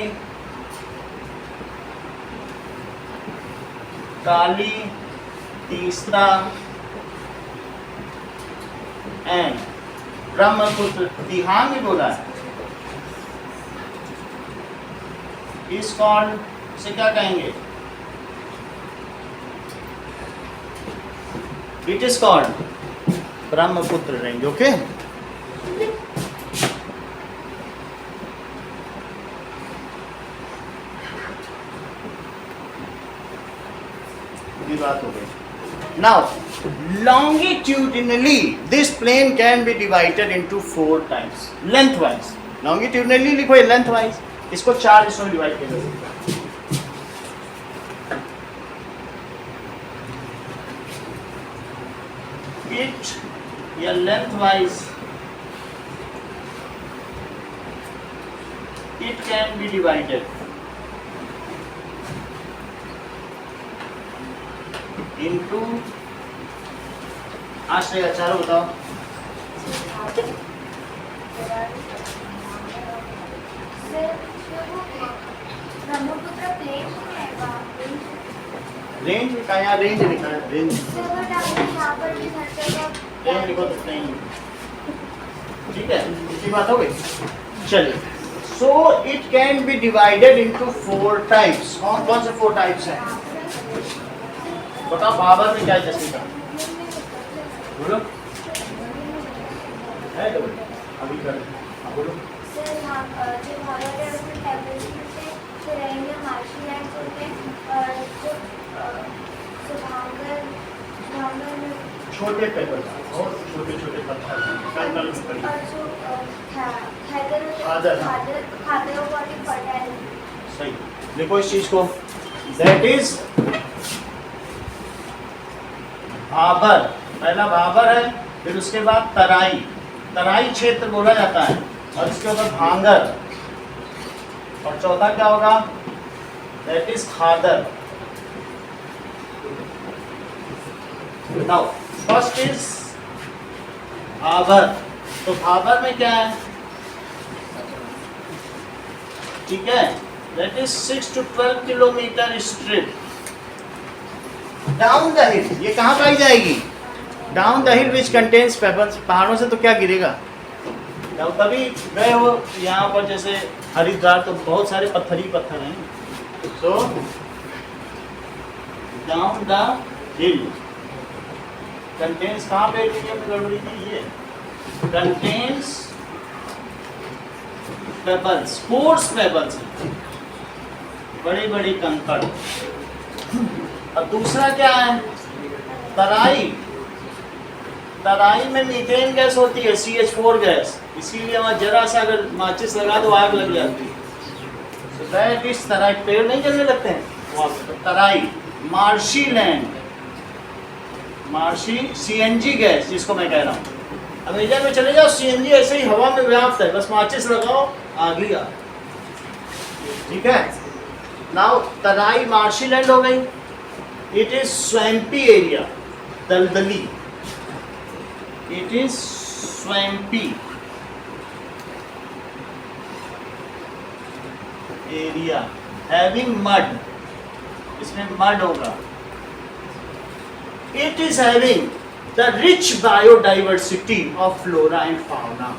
Kali, Teesta and Brahmaputra, तिहान भी बोला है, is called, से क्या कहेंगे, it is called Brahmaputra range. Okay, ये बात हो गई। Now longitudinally this plane can be divided into 4 times, lengthwise, longitudinally लिखो ये lengthwise, इसको 4 हिस्सों में डिवाइड किया जा सकता है। It या lengthwise it can be divided into, आश्रय चारों बताओ, ब्रह्मपुत्र प्लेन है, रेंज लिखा है, यहाँ रेंज लिखा है, रेंज रेंज लिखो तो नहीं, ठीक है, इतनी बात हो गई। चलिए, so it can be divided into 4 types. कौन कौन से 4 टाइप्स हैं बताओ, बाबर में क्या है जैसे का बोलो, है तो अभी कर, अब बोलो। सर जो हमारे उसमें टेम्परेचर से रहेंगे मार्शी लैंड होते हैं, और जो सुभांगर में छोटे पेपर और छोटे छोटे पत्थर और जो खादर बहुत फर्टाइल। सही, देखो इस चीज को, दैट इज भाबर, पहला भाबर है, फिर उसके बाद तराई, तराई क्षेत्र बोला जाता है, और इसके ऊपर भांगर, और चौथा क्या होगा, दैट इज खादर। बताओ, फर्स्ट इज भाबर, तो भाबर में क्या है, ठीक है, that is 6 to 12 kilometre strip down the हिल। ये कहाँ पाई जाएगी, down the hill which contains papers, पहाड़ों से तो क्या गिरेगा, कभी गए हो यहाँ पर जैसे हरिद्वार, तो बहुत सारे पत्थर ही पत्थर हैं, so down the hill contains कहाँ पे गड़बड़ी थी ये कंटेन्स पेबल्स कोर्स पेबल्स बड़ी बड़ी कंकड़। और दूसरा क्या है तराई। तराई में मीथेन गैस होती है CH4 गैस, इसीलिए वहाँ जरा सा अगर माचिस लगा दो आग लग जाती है। So that is तराई, पेड़ नहीं जलने लगते हैं वहाँ पे। Terai marshy land, marshy CNG gas जिसको मैं कह रहा हूँ। अमेरिका में चले जाओ CNG ऐसे ही हवा में व्याप्त है, बस माचिस लगाओ आग ही आग। ठीक है नाउ तराई मार्शी लैंड हो गई। इट इज स्वैम्पी एरिया दलदली, it is swampy area having mud, इसमें मड होगा। It is having the rich biodiversity of flora and fauna,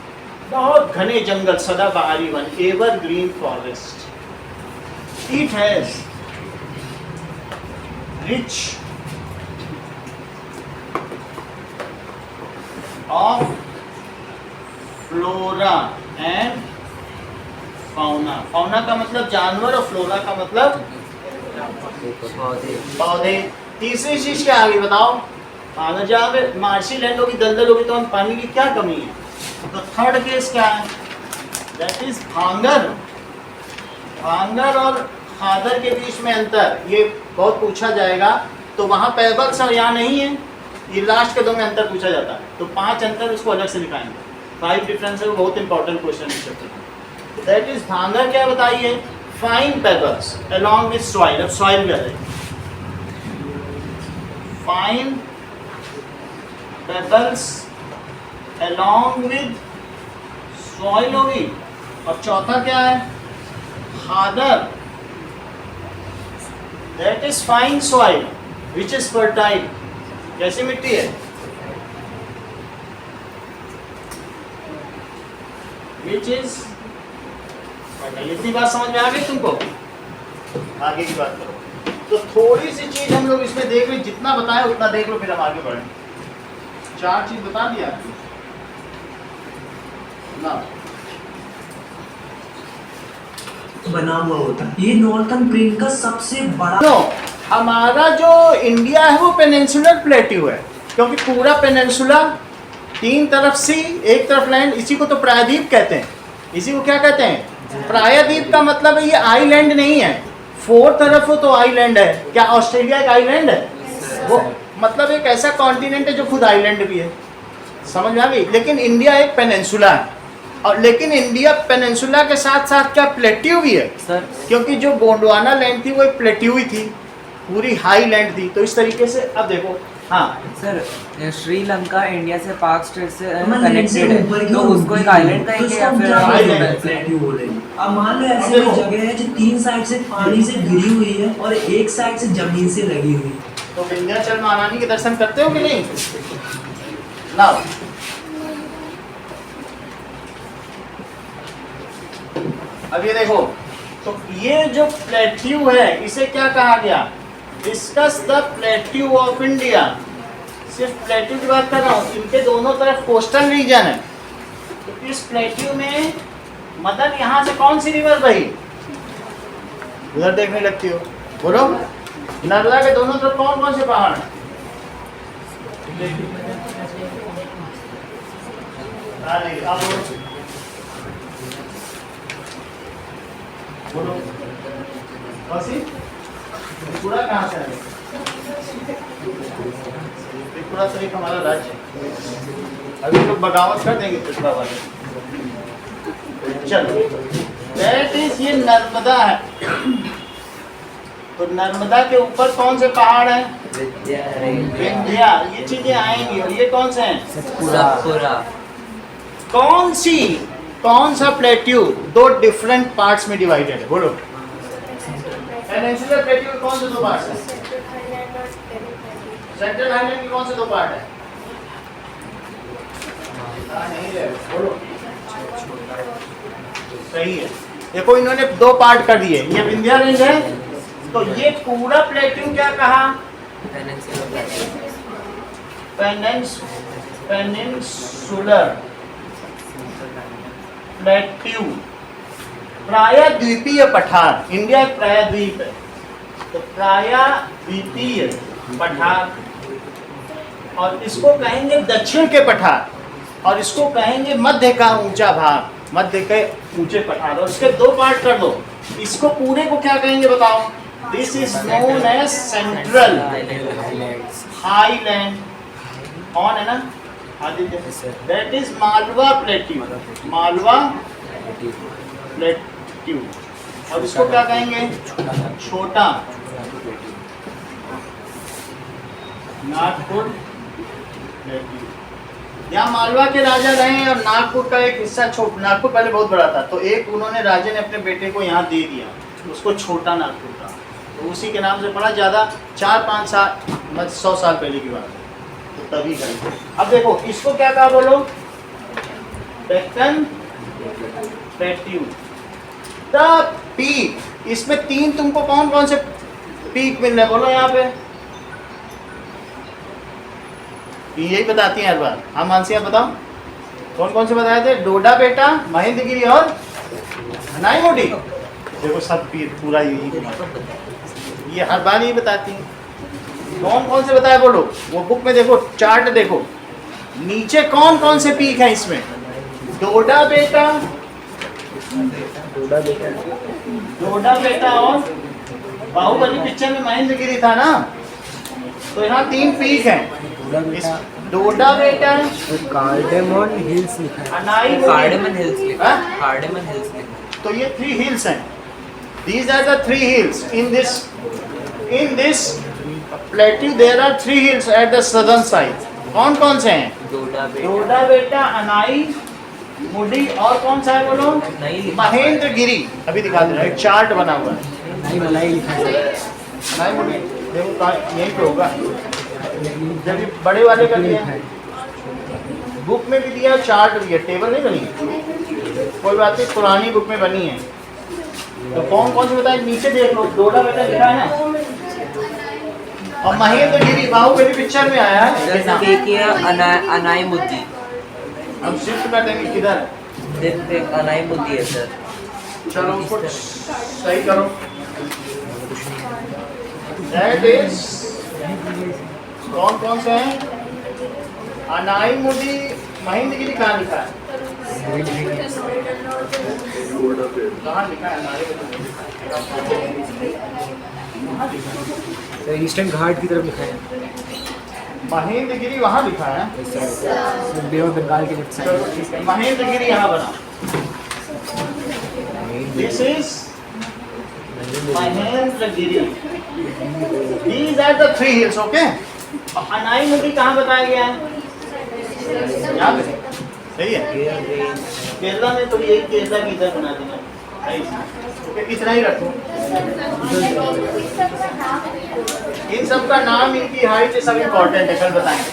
बहुत घने जंगल सदाबहारी वन evergreen forest. It has rich of flora and fauna. Fauna का मतलब जानवर और फ्लोरा का मतलब पौधे। तीसरी चीज क्या आगे बताओ। अगर जहाँ पे मार्शी लैंड होगी दलदल होगी तो हम पानी की क्या कमी है। तो थर्ड केस क्या है दैट इज भांगर। भांगर और खादर के बीच में अंतर ये बहुत पूछा जाएगा, तो वहाँ पेबल्स और यहाँ नहीं है, ये लास्ट के दो में अंतर पूछा जाता है। तो 5 अंतर उसको अलग से दिखाएंगे। 5 डिफरेंस है, बहुत इंपॉर्टेंट क्वेश्चन है। दैट इज भांगर क्या बताइए fine pebbles along with soil. अब सॉइल क्या है fine pebbles along with soil होगी। और चौथा क्या है Khadar, that is fine soil which is fertile. कैसी मिट्टी है विच इज फर्टाइल। इतनी बात समझ में आ गई तुमको, आगे की बात करो। तो थोड़ी सी चीज हम लोग इसमें देख लो, जितना बताया उतना देख लो, फिर हम आगे बढ़ें। 4 चीज बता दिया ना बना हुआ होता है। ये नॉर्थर्न प्लेन का सबसे बड़ा नो हमारा जो इंडिया है वो पेनिनसुलर प्लेट्यू है, क्योंकि पूरा पेनिनसुला 3 तरफ सी 1 तरफ लैंड, इसी को तो प्रायद्वीप कहते हैं। इसी को क्या कहते हैं प्रायद्वीप। का मतलब है ये आइलैंड नहीं है, 4 तरफ हो तो आइलैंड है। क्या ऑस्ट्रेलिया एक आइलैंड है? वो मतलब एक ऐसा कॉन्टिनेंट है जो खुद आइलैंड भी है। समझ में आ गई। लेकिन इंडिया एक पेनिनसुला है, और लेकिन इंडिया पेनिनसुला के साथ साथ क्या प्लेट्यू भी है सर। क्योंकि जो गोंडवाना लैंड थी वो एक प्लेट्यू ही थी, पूरी हाई लैंड थी। तो इस तरीके से अब देखो हाँ सर श्रीलंका इंडिया से पाक स्टेट से लैंड से कनेक्टेड ऊपर है, की तो ओर उसको एक उठती आइलैंड है, तो कहेंगे या उसको फिर हम क्या island बोलेंगे? प्लेट्यू बोलेंगे। अब मान लो ऐसी कोई जगह है जो 3 साइड से पानी से घिरी हुई है और 1 साइड से जमीन से लगी हुई है। तो विंध्याचल महारानी के दर्शन करते हो कि नहीं ना। अब ये देखो, तो ये जो प्लेट्यू है इसे क्या कहा गया discuss the plateau of India. सिर्फ प्लेट्यू की बात कर रहा हूँ, इनके दोनों तरफ कोस्टल रीजन है। तो इस प्लेट्यू में मदन यहाँ से कौन सी रिवर बही उधर देखने लगती हो बोलो। नर्मदा के दोनों तरफ कौन कौन से पहाड़ हैं? नहीं आप बोलो कौन-सी? त्रिपुरा कहाँ से है? त्रिपुरा तो एक हमारा राज्य है। अभी लोग बगावत कर देंगे त्रिपुरा वाले। चलो दैट इज ये नर्मदा है। तो नर्मदा के ऊपर कौन से पहाड़ हैं? विंध्या। ये चीजें आएंगी। और ये कौन से हैं? सतपुरा। कौन सा प्लेट्यू 2 डिफरेंट पार्ट्स में डिवाइडेड है बोलो। पेनिनसुलर प्लेट्यू के कौन से 2 पार्ट्स हैं? सेंट्रल हाईलैंड के कौन से 2 पार्ट हैं? नहीं है बोलो। सही है। देखो इन्होंने 2 पार्ट कर दिए। ये विंध्या रेंज है, तो ये पूरा प्लेट्यू क्या कहा पेनिनसुलर प्लेट्यू, प्रायद्वीपीय पठार। इंडिया एक प्रायद्वीप है, तो प्रायद्वीपीय पठार, और इसको कहेंगे दक्षिण के पठार, और इसको कहेंगे मध्य का ऊंचा भाग, मध्य के ऊंचे पठार। और इसके दो पार्ट कर दो, इसको पूरे को क्या कहेंगे बताओ? This is known as central highland. On है ना Aditya? That is Malwa plateau, Malwa plateau. और इसको क्या कहेंगे? छोटा नागपुर प्लेट्यू। यहाँ मालवा के राजा रहे और नागपुर का एक हिस्सा नागपुर पहले बहुत बड़ा था, तो एक उन्होंने राजा ने अपने बेटे को यहाँ दे दिया, उसको छोटा नागपुर था, तो उसी के नाम से पड़ा। ज़्यादा 4-5 साल 100 साल पहले की बात है, तो तभी करेंगे। अब देखो इसको क्या कहा बोलो? डेक्कन प्लेट्यू। द पीक, इसमें 3 तुमको कौन कौन से पीक मिल रहे बोलो यहाँ पे? यही बताती हैं हर बार। हाँ मानसी आप बताओ कौन कौन से बताए थे? डोडा बेटा, महेंद्रगिरी और अनाईमुडी। देखो सब पूरा यही, ये हर बार यही बताती हैं। कौन कौन से बताए बोलो? वो बुक में देखो, चार्ट देखो, नीचे कौन कौन से पीक हैं इसमें? डोडा बेटा, डोडा बेटा और बाहुबली पिक्चर में महेंद्रगिरी था ना, तो यहाँ 3 पीक हैं। डोडा बेटा, कार्डेमन हिल्स लिखा है। अनाईमुडी, कार्डेमन हिल्स लिखा हाँ? है, कार्डेमन हिल्स लिखा है। तो ये 3 हिल्स हैं। These are the 3 hills in this plateau. There are 3 hills at the southern side. कौन कौन से हैं? डोडा बेटा, अनाईमुडी और कौन सा है बोलो? महेंद्रगिरी। अभी दिखा दे रहा हूं, एक चार्ट बना हुआ है। अनाईमुडी देखो कहाँ, यहीं पे होगा। जब ये बड़े वाले का दिया बुक में भी दिया, चार्ट भी है, टेबल नहीं बनी, कोई बात नहीं, पुरानी बुक में बनी है। तो कौन कौन से बताए? नीचे देख लो, डोडा बेटा लिखा है ना, और महेंद्रगिरी बाहुबली पिक्चर में आया है। अनाईमुद्दी, हम शिफ्ट कर देंगे किधर? अनाईमुद्दी है सर। चलो उसको सही करो। दैट इज कौन कौन से हैं? अनाईमुडी, महेंद्रगिरी कहाँ लिखा है? कहाँ लिखा है अनाईमुडी? तो ईस्टर्न घाट की तरफ लिखा है। महेंद्रगिरी वहाँ लिखा है, बे ऑफ बंगाल के लेफ्ट चलो ठीक है, महेंद्रगिरी यहाँ बना। This is Mahendragiri. These are the 3 hills, okay? Anaimudi कहाँ बताया गया है? यहाँ पे सही है। केरला में तो यही, केरला की इधर बना देना, ओके? इतना ही रखो। इन सब का नाम, इनकी हाइट, सब इम्पोर्टेंट है, कल बताएंगे।